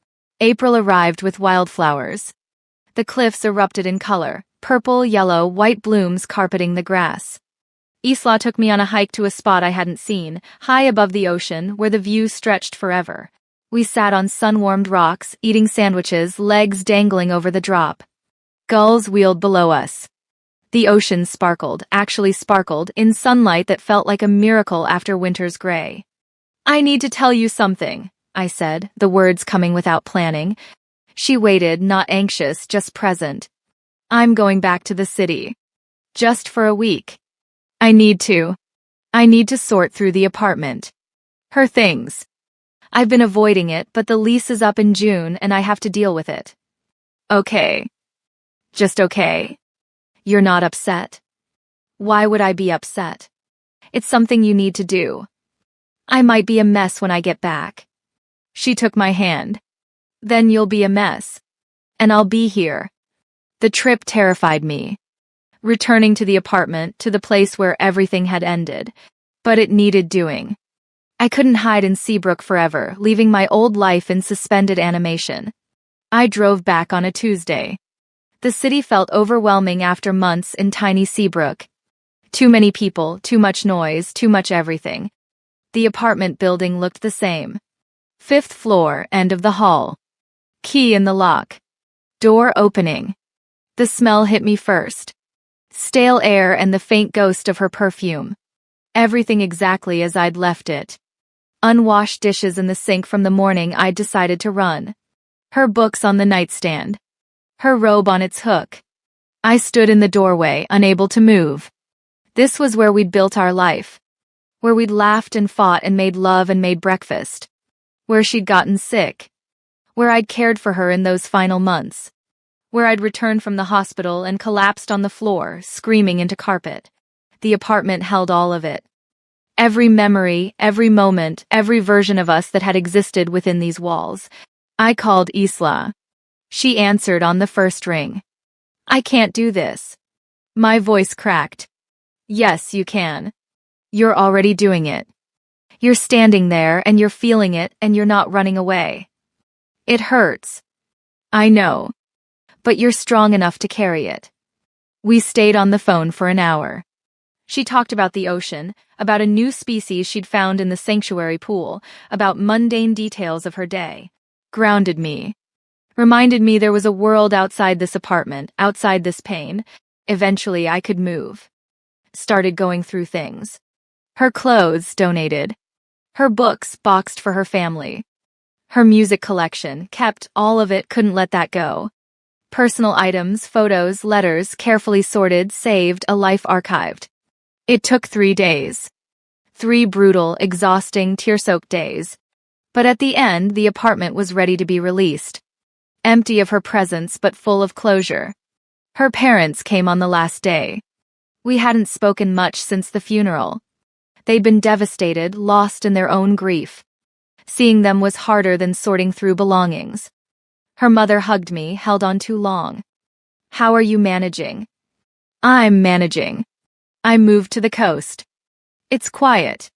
Speaker 1: April arrived with wildflowers. The cliffs erupted in color, purple, yellow, white blooms carpeting the grass. Isla took me on a hike to a spot I hadn't seen, high above the ocean, where the view stretched forever. We sat on sun-warmed rocks, eating sandwiches, legs dangling over the drop. Gulls wheeled below us. The ocean sparkled, actually sparkled, in sunlight that felt like a miracle after winter's gray. I need to tell you something, I said, the words coming without planning. She waited, not anxious, just present. I'm going back to the city. Just for a week. I need to. I need to sort through the apartment. Her things. I've been avoiding it, but the lease is up in June and I have to deal with it. Okay. Just okay. You're not upset? Why would I be upset? It's something you need to do. I might be a mess when I get back. She took my hand. Then you'll be a mess. And I'll be here. The trip terrified me. Returning to the apartment, to the place where everything had ended. But it needed doing. I couldn't hide in Seabrook forever, leaving my old life in suspended animation. I drove back on a Tuesday. The city felt overwhelming after months in tiny Seabrook. Too many people, too much noise, too much everything. The apartment building looked the same. 5th floor, end of the hall. Key in the lock. Door opening. The smell hit me first. Stale air and the faint ghost of her perfume. Everything exactly as I'd left it. Unwashed dishes in the sink from the morning I'd decided to run. Her books on the nightstand. Her robe on its hook. I stood in the doorway, unable to move. This was where we'd built our life. Where we'd laughed and fought and made love and made breakfast. Where she'd gotten sick. Where I'd cared for her in those final months. Where I'd returned from the hospital and collapsed on the floor, screaming into carpet. The apartment held all of it. Every memory, every moment, every version of us that had existed within these walls. I called Isla. She answered on the first ring. I can't do this. My voice cracked. Yes, you can. You're already doing it. You're standing there and you're feeling it and you're not running away. It hurts. I know. But you're strong enough to carry it. We stayed on the phone for an hour. She talked about the ocean, about a new species she'd found in the sanctuary pool, about mundane details of her day. Grounded me. Reminded me there was a world outside this apartment, outside this pain. Eventually I could move. Started going through things. Her clothes donated. Her books boxed for her family. Her music collection, kept all of it, couldn't let that go. Personal items, photos, letters, carefully sorted, saved, a life archived. It took 3 days. 3 brutal, exhausting, tear-soaked days. But at the end, the apartment was ready to be released. Empty of her presence but full of closure. Her parents came on the last day. We hadn't spoken much since the funeral. They'd been devastated, lost in their own grief. Seeing them was harder than sorting through belongings. Her mother hugged me, held on too long. How are you managing? I'm managing. I moved to the coast. It's quiet.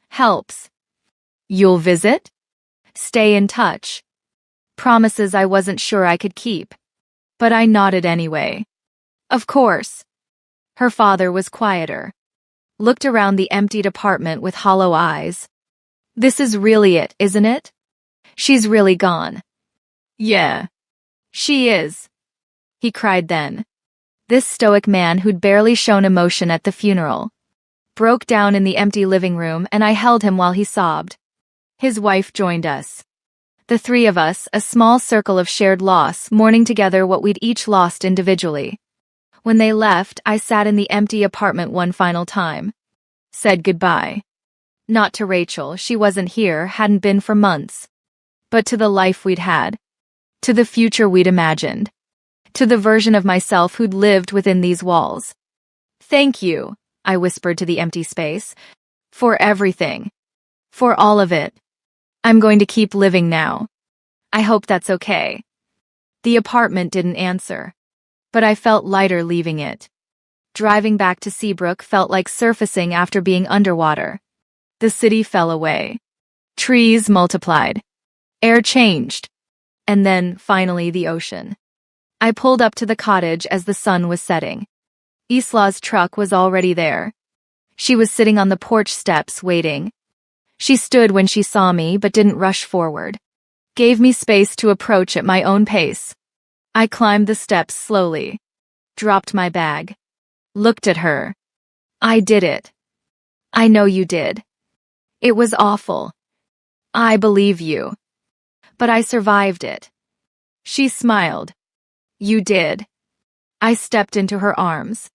Speaker 1: Helps. You'll visit? Stay in touch. Promises I wasn't sure I could keep. But I nodded anyway. Of course. Her father was quieter. Looked around the emptied apartment with hollow eyes. This is really it, isn't it? She's really gone. Yeah. She is. He cried then. This stoic man who'd barely shown emotion at the funeral. Broke down in the empty living room and I held him while he sobbed. His wife joined us. The 3 of us, a small circle of shared loss, mourning together what we'd each lost individually. When they left, I sat in the empty apartment one final time. Said goodbye. Not to Rachel, she wasn't here, hadn't been for months. But to the life we'd had. To the future we'd imagined. To the version of myself who'd lived within these walls. Thank you, I whispered to the empty space. For everything. For all of it. I'm going to keep living now. I hope that's okay. The apartment didn't answer. But I felt lighter leaving it. Driving back to Seabrook felt like surfacing after being underwater. The city fell away. Trees multiplied. Air changed. And then, finally, the ocean. I pulled up to the cottage as the sun was setting. Isla's truck was already there. She was sitting on the porch steps, waiting. She stood when she saw me, but didn't rush forward. Gave me space to approach at my own pace. I climbed the steps slowly. Dropped my bag. Looked at her. I did it. I know you did. It was awful. I believe you. But I survived it. She smiled. You did. I stepped into her arms.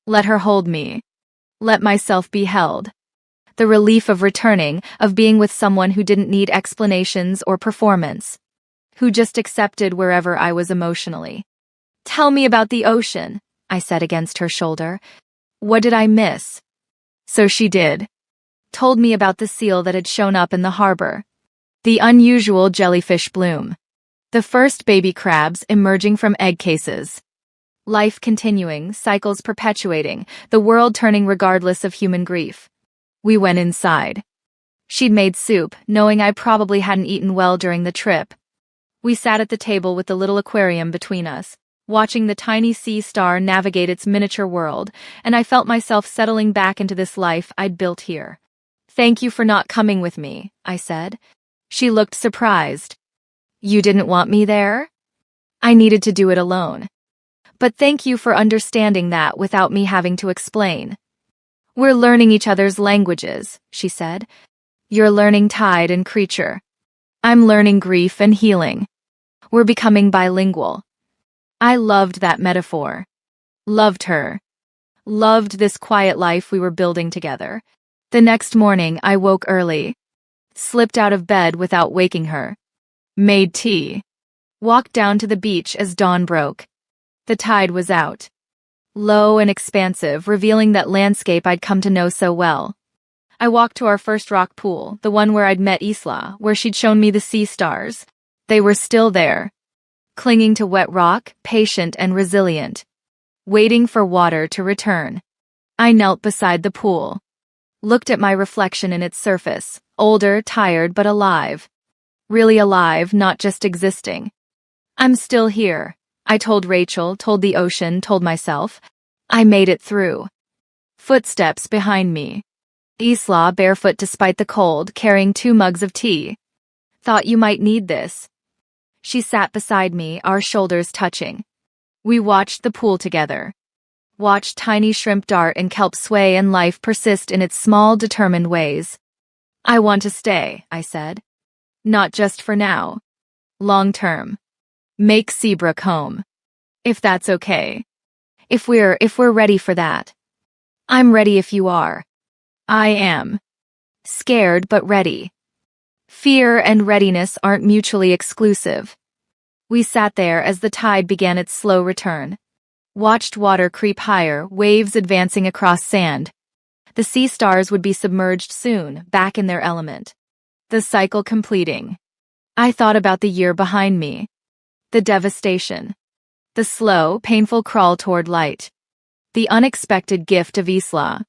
Speaker 1: Let her hold me. Let myself be held. The relief of returning, of being with someone who didn't need explanations or performance, who just accepted wherever I was emotionally. Tell me about the ocean, I said against her shoulder. What did I miss? So she did. Told me about the seal that had shown up in the harbor. The unusual jellyfish bloom. The first baby crabs emerging from egg cases. Life continuing, cycles perpetuating, the world turning regardless of human grief. We went inside. She'd made soup, knowing I probably hadn't eaten well during the trip. We sat at the table with the little aquarium between us, watching the tiny sea star navigate its miniature world, and I felt myself settling back into this life I'd built here. Thank you for not coming with me, I said. She looked surprised. You didn't want me there? I needed to do it alone. But thank you for understanding that without me having to explain. We're learning each other's languages, she said. You're learning tide and creature. I'm learning grief and healing. We're becoming bilingual. I loved that metaphor. Loved her. Loved this quiet life we were building together. The next morning, I woke early. Slipped out of bed without waking her. Made tea. Walked down to the beach as dawn broke. The tide was out. Low and expansive, revealing that landscape I'd come to know so well. I walked to our first rock pool, the one where I'd met Isla, where she'd shown me the sea stars. They were still there. Clinging to wet rock, patient and resilient. Waiting for water to return. I knelt beside the pool. Looked at my reflection in its surface, older, tired, but alive. Really alive, not just existing. I'm still here. I told Rachel, told the ocean, told myself. I made it through. Footsteps behind me. Isla, barefoot despite the cold, carrying 2 mugs of tea. Thought you might need this. She sat beside me, our shoulders touching. We watched the pool together. Watched tiny shrimp dart and kelp sway and life persist in its small, determined ways. I want to stay, I said. Not just for now. Long term. Make Seabrook home. If that's okay. If we're ready for that. I'm ready if you are. I am. Scared but ready. Fear and readiness aren't mutually exclusive. We sat there as the tide began its slow return. Watched water creep higher, waves advancing across sand. The sea stars would be submerged soon, back in their element. The cycle completing. I thought about the year behind me. The devastation. The slow, painful crawl toward light. The unexpected gift of Isla.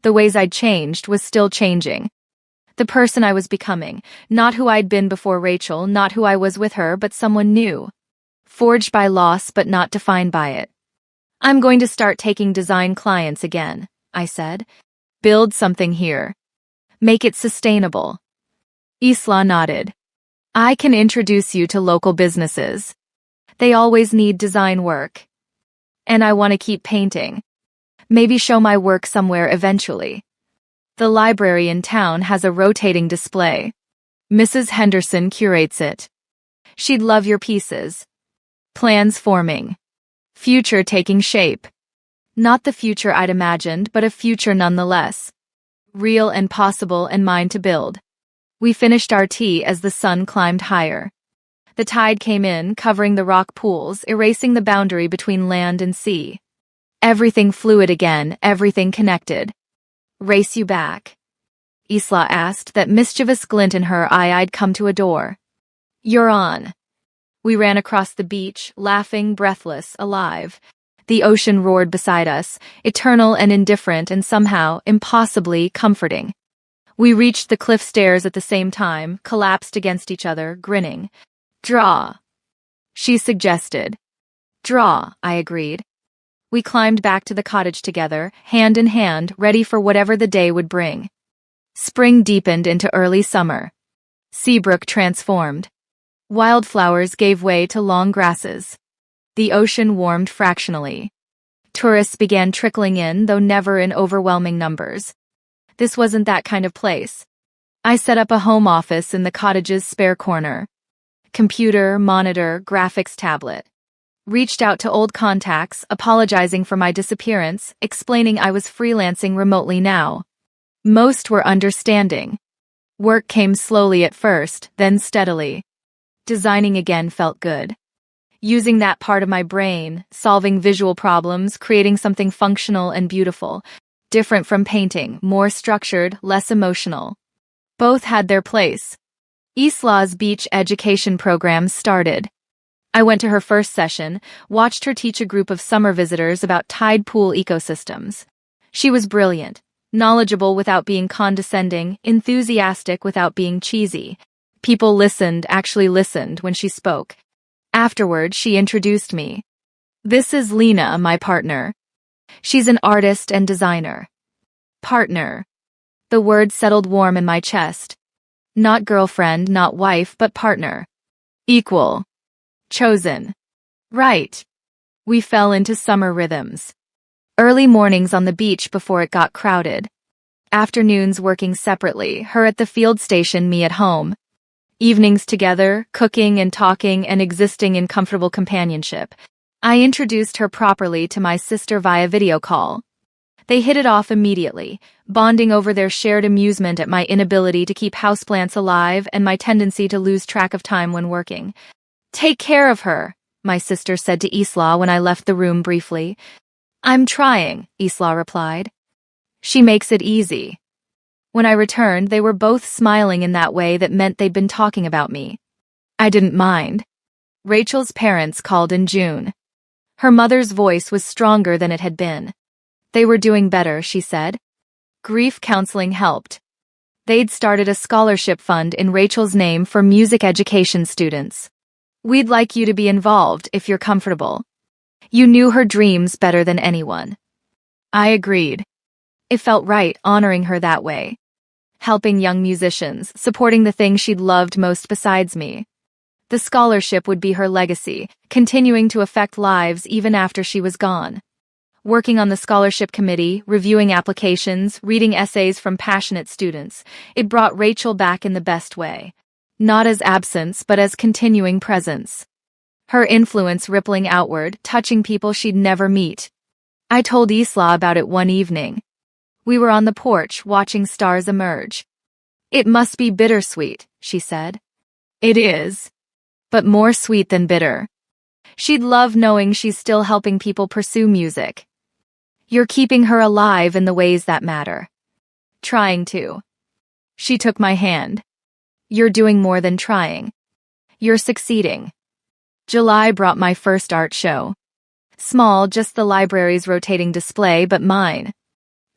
Speaker 1: The ways I'd changed was still changing. The person I was becoming, not who I'd been before Rachel, not who I was with her, but someone new. Forged by loss but not defined by it. I'm going to start taking design clients again, I said. Build something here. Make it sustainable. Isla nodded. I can introduce you to local businesses. They always need design work. And I want to keep painting. Maybe show my work somewhere eventually. The library in town has a rotating display. Mrs. Henderson curates it. She'd love your pieces. Plans forming. Future taking shape. Not the future I'd imagined, but a future nonetheless. Real and possible and mine to build. We finished our tea as the sun climbed higher. The tide came in, covering the rock pools, erasing the boundary between land and sea. Everything fluid again, everything connected. Race you back? Isla asked, that mischievous glint in her eye I'd come to adore. You're on. We ran across the beach, laughing, breathless, alive. The ocean roared beside us, eternal and indifferent and somehow, impossibly, comforting. We reached the cliff stairs at the same time, collapsed against each other, grinning. Draw. She suggested. Draw, I agreed. We climbed back to the cottage together, hand in hand, ready for whatever the day would bring. Spring deepened into early summer. Seabrook transformed. Wildflowers gave way to long grasses. The ocean warmed fractionally. Tourists began trickling in, though never in overwhelming numbers. This wasn't that kind of place. I set up a home office in the cottage's spare corner. Computer, monitor, graphics tablet. Reached out to old contacts, apologizing for my disappearance, explaining I was freelancing remotely now. Most were understanding. Work came slowly at first, then steadily. Designing again felt good. Using that part of my brain, solving visual problems, creating something functional and beautiful. Different from painting, more structured, less emotional. Both had their place. Isla's beach education program started. I went to her first session, watched her teach a group of summer visitors about tide pool ecosystems. She was brilliant, knowledgeable without being condescending, enthusiastic without being cheesy. People listened, actually listened, when she spoke. Afterward, she introduced me. This is Lena, my partner. She's an artist and designer. Partner. The word settled warm in my chest. Not girlfriend, not wife, but partner. Equal. Chosen. Right. We fell into summer rhythms. Early mornings on the beach before it got crowded. Afternoons working separately, her at the field station, me at home. Evenings together, cooking and talking and existing in comfortable companionship. I introduced her properly to my sister via video call. They hit it off immediately, bonding over their shared amusement at my inability to keep houseplants alive and my tendency to lose track of time when working. Take care of her, my sister said to Isla when I left the room briefly. I'm trying, Isla replied. She makes it easy. When I returned, they were both smiling in that way that meant they'd been talking about me. I didn't mind. Rachel's parents called in June. Her mother's voice was stronger than it had been. They were doing better, she said. Grief counseling helped. They'd started a scholarship fund in Rachel's name for music education students. We'd like you to be involved if you're comfortable. You knew her dreams better than anyone. I agreed. It felt right honoring her that way. Helping young musicians, supporting the thing she'd loved most besides me. The scholarship would be her legacy, continuing to affect lives even after she was gone. Working on the scholarship committee, reviewing applications, reading essays from passionate students, it brought Rachel back in the best way. Not as absence, but as continuing presence. Her influence rippling outward, touching people she'd never meet. I told Isla about it one evening. We were on the porch, watching stars emerge. It must be bittersweet, she said. It is. But more sweet than bitter. She'd love knowing she's still helping people pursue music. You're keeping her alive in the ways that matter. Trying to. She took my hand. You're doing more than trying. You're succeeding. July brought my first art show. Small, just the library's rotating display, but mine.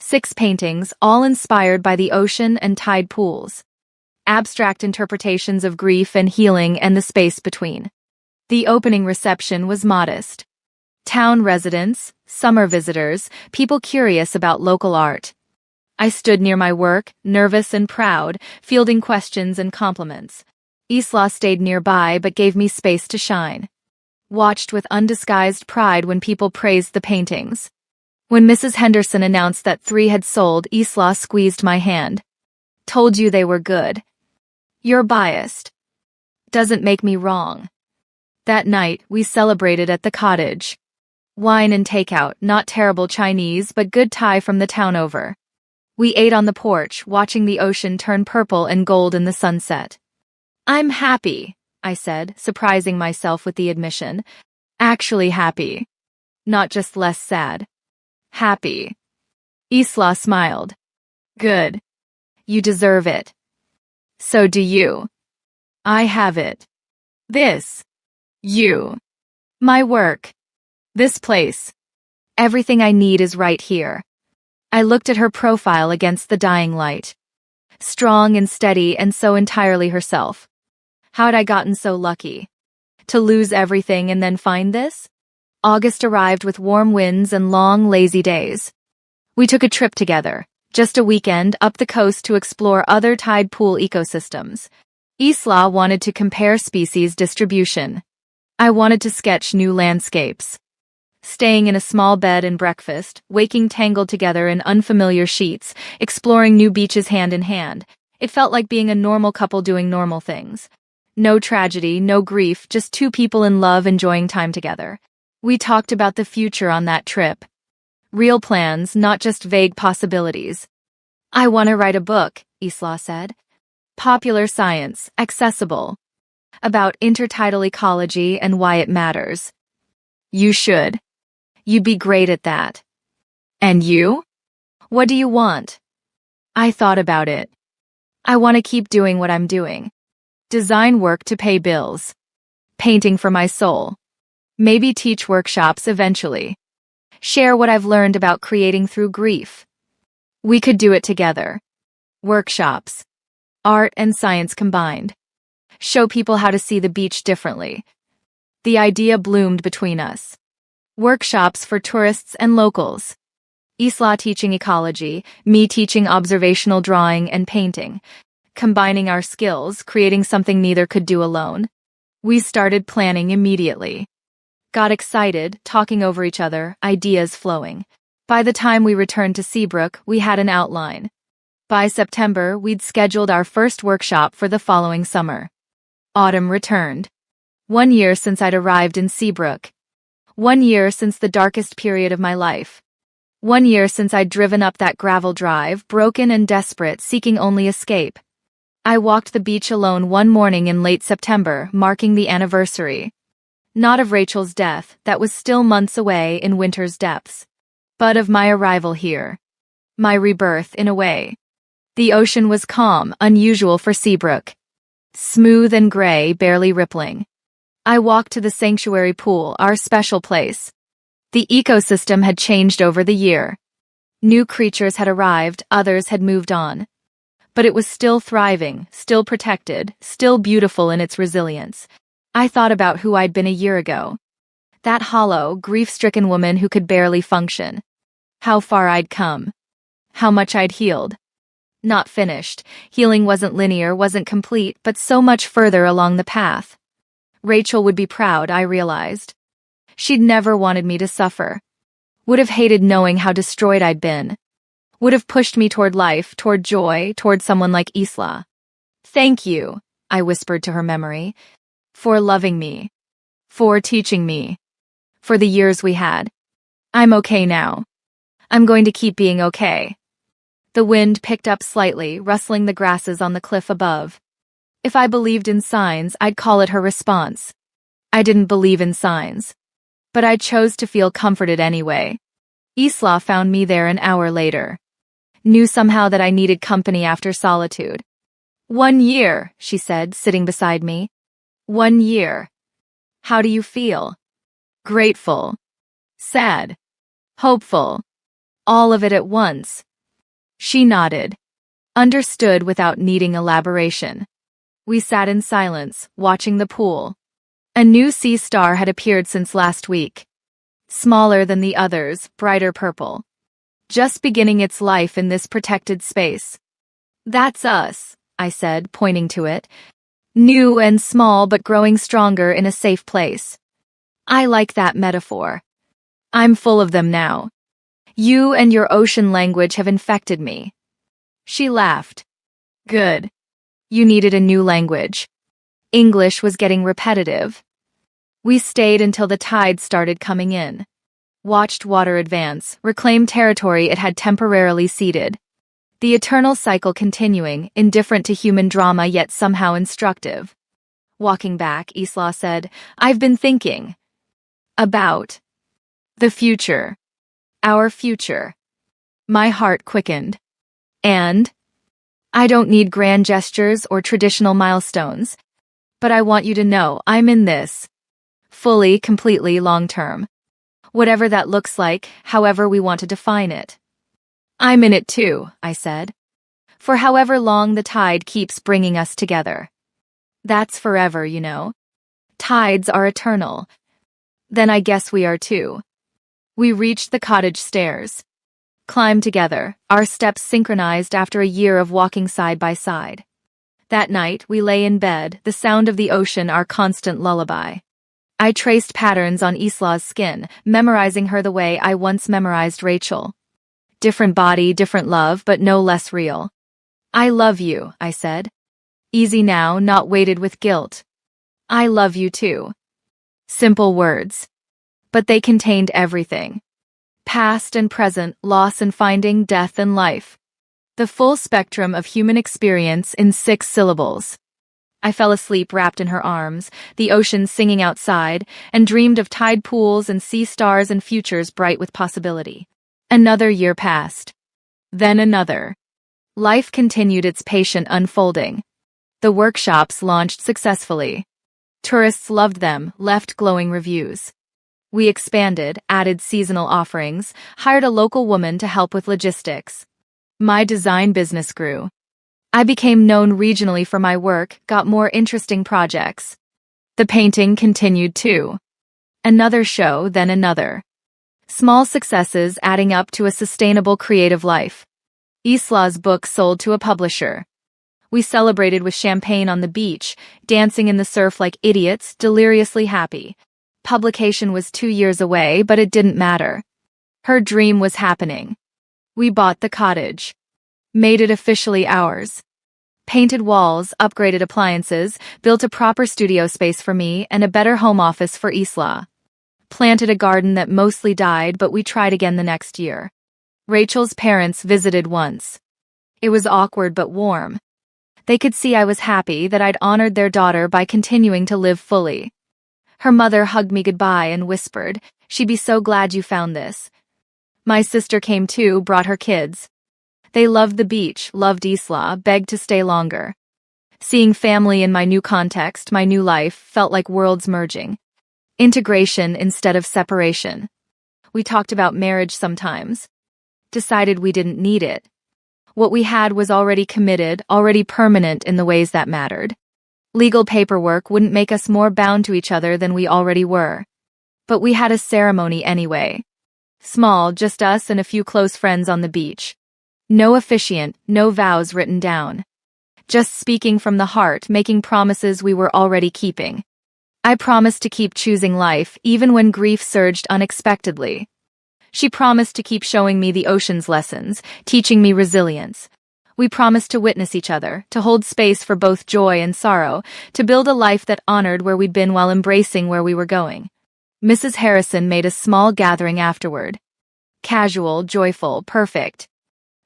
Speaker 1: 6 paintings, all inspired by the ocean and tide pools. Abstract interpretations of grief and healing and the space between. The opening reception was modest. Town residents, summer visitors, people curious about local art. I stood near my work, nervous and proud, fielding questions and compliments. Isla stayed nearby but gave me space to shine. Watched with undisguised pride when people praised the paintings. When Mrs. Henderson announced that 3 had sold, Isla squeezed my hand. Told you they were good. You're biased. Doesn't make me wrong. That night, we celebrated at the cottage. Wine and takeout, not terrible Chinese but good Thai from the town over. We ate on the porch, watching the ocean turn purple and gold in the sunset. I'm happy, I said, surprising myself with the admission. Actually happy. Not just less sad. Happy. Isla smiled. Good. You deserve it. So do you. I have it. This. You. My work. This place. Everything I need is right here. I looked at her profile against the dying light. Strong and steady and so entirely herself. How'd I gotten so lucky? To lose everything and then find this? August arrived with warm winds and long, lazy days. We took a trip together, just a weekend, up the coast to explore other tide pool ecosystems. Isla wanted to compare species distribution. I wanted to sketch new landscapes. Staying in a small bed and breakfast, waking tangled together in unfamiliar sheets, exploring new beaches hand in hand. It felt like being a normal couple doing normal things. No tragedy, no grief, just two people in love enjoying time together. We talked about the future on that trip. Real plans, not just vague possibilities. I want to write a book, Isla said. Popular science, accessible. About intertidal ecology and why it matters. You should. You'd be great at that. And you? What do you want? I thought about it. I want to keep doing what I'm doing. Design work to pay bills. Painting for my soul. Maybe teach workshops eventually. Share what I've learned about creating through grief. We could do it together. Workshops. Art and science combined. Show people how to see the beach differently. The idea bloomed between us. Workshops for tourists and locals. Isla teaching ecology, me teaching observational drawing and painting. Combining our skills, creating something neither could do alone. We started planning immediately. Got excited, talking over each other, ideas flowing. By the time we returned to Seabrook, we had an outline. By September, we'd scheduled our first workshop for the following summer. Autumn returned. 1 year since I'd arrived in Seabrook. 1 year since the darkest period of my life. 1 year since I'd driven up that gravel drive, broken and desperate, seeking only escape. I walked the beach alone one morning in late September, marking the anniversary. Not of Rachel's death, that was still months away in winter's depths. But of my arrival here. My rebirth, in a way. The ocean was calm, unusual for Seabrook. Smooth and gray, barely rippling. I walked to the sanctuary pool, our special place. The ecosystem had changed over the year. New creatures had arrived, others had moved on. But it was still thriving, still protected, still beautiful in its resilience. I thought about who I'd been a year ago. That hollow, grief-stricken woman who could barely function. How far I'd come. How much I'd healed. Not finished. Healing wasn't linear, wasn't complete, but so much further along the path. Rachel would be proud, I realized. She'd never wanted me to suffer. Would have hated knowing how destroyed I'd been. Would have pushed me toward life, toward joy, toward someone like Isla. Thank you, I whispered to her memory. For loving me. For teaching me. For the years we had. I'm okay now. I'm going to keep being okay. The wind picked up slightly, rustling the grasses on the cliff above. If I believed in signs, I'd call it her response. I didn't believe in signs. But I chose to feel comforted anyway. Isla found me there an hour later. Knew somehow that I needed company after solitude. 1 year, she said, sitting beside me. 1 year. How do you feel? Grateful. Sad. Hopeful. All of it at once. She nodded. Understood without needing elaboration. We sat in silence, watching the pool. A new sea star had appeared since last week. Smaller than the others, brighter purple. Just beginning its life in this protected space. That's us, I said, pointing to it. New and small but growing stronger in a safe place. I like that metaphor. I'm full of them now. You and your ocean language have infected me. She laughed. Good. You needed a new language. English was getting repetitive. We stayed until the tide started coming in. Watched water advance, reclaim territory it had temporarily ceded. The eternal cycle continuing, indifferent to human drama yet somehow instructive. Walking back, Isla said, I've been thinking. About. The future. Our future. My heart quickened. And? I don't need grand gestures or traditional milestones. But I want you to know I'm in this. Fully, completely, long-term. Whatever that looks like, however we want to define it. I'm in it too, I said. For however long the tide keeps bringing us together. That's forever, you know. Tides are eternal. Then I guess we are too. We reached the cottage stairs. Climbed together, our steps synchronized after a year of walking side by side. That night, we lay in bed, the sound of the ocean our constant lullaby. I traced patterns on Isla's skin, memorizing her the way I once memorized Rachel. Different body, different love, but no less real. I love you, I said. Easy now, not weighted with guilt. I love you too. Simple words. But they contained everything. Past and present, loss and finding, death and life. The full spectrum of human experience in 6 syllables. I fell asleep wrapped in her arms, the ocean singing outside, and dreamed of tide pools and sea stars and futures bright with possibility. Another year passed. Then another. Life continued its patient unfolding. The workshops launched successfully. Tourists loved them, left glowing reviews. We expanded, added seasonal offerings, hired a local woman to help with logistics. My design business grew. I became known regionally for my work, got more interesting projects. The painting continued too. Another show, then another. Small successes adding up to a sustainable creative life. Isla's book sold to a publisher. We celebrated with champagne on the beach, dancing in the surf like idiots, deliriously happy. Publication was 2 years away, but it didn't matter. Her dream was happening. We bought the cottage. Made it officially ours. Painted walls, upgraded appliances, built a proper studio space for me and a better home office for Isla. Planted a garden that mostly died, but we tried again the next year. Rachel's parents visited once. It was awkward but warm. They could see I was happy that I'd honored their daughter by continuing to live fully. Her mother hugged me goodbye and whispered, "She'd be so glad you found this." My sister came too, brought her kids. They loved the beach, loved Isla, begged to stay longer. Seeing family in my new context, my new life, felt like worlds merging. Integration instead of separation. We talked about marriage sometimes. Decided we didn't need it. What we had was already committed, already permanent in the ways that mattered. Legal paperwork wouldn't make us more bound to each other than we already were. But we had a ceremony anyway. Small, just us and a few close friends on the beach. No officiant, no vows written down. Just speaking from the heart, making promises we were already keeping. I promised to keep choosing life, even when grief surged unexpectedly. She promised to keep showing me the ocean's lessons, teaching me resilience. We promised to witness each other, to hold space for both joy and sorrow, to build a life that honored where we'd been while embracing where we were going. Mrs. Harrison made a small gathering afterward. Casual, joyful, perfect.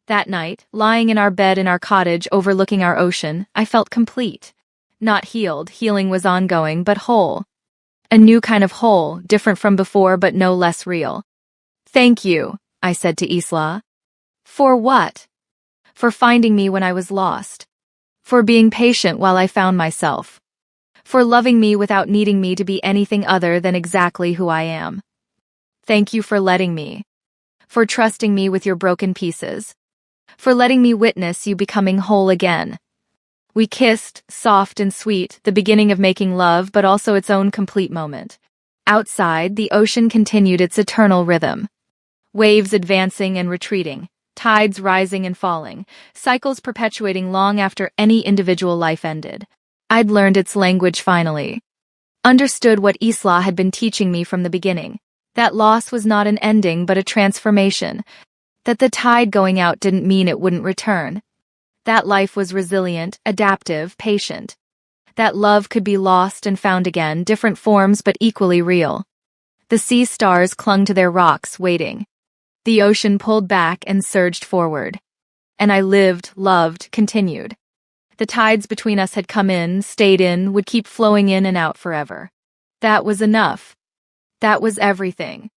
Speaker 1: That night, lying in our bed in our cottage overlooking our ocean, I felt complete. Not healed, healing was ongoing, but whole. A new kind of whole, different from before but no less real. "Thank you," I said to Isla. "For what?" "For finding me when I was lost. For being patient while I found myself. For loving me without needing me to be anything other than exactly who I am. Thank you for letting me. For trusting me with your broken pieces. For letting me witness you becoming whole again." We kissed, soft and sweet, the beginning of making love but also its own complete moment. Outside, the ocean continued its eternal rhythm. Waves advancing and retreating, tides rising and falling, cycles perpetuating long after any individual life ended. I'd learned its language finally. Understood what Isla had been teaching me from the beginning. That loss was not an ending but a transformation. That the tide going out didn't mean it wouldn't return. That life was resilient, adaptive, patient. That love could be lost and found again, different forms but equally real. The sea stars clung to their rocks, waiting. The ocean pulled back and surged forward. And I lived, loved, continued. The tides between us had come in, stayed in, would keep flowing in and out forever. That was enough. That was everything.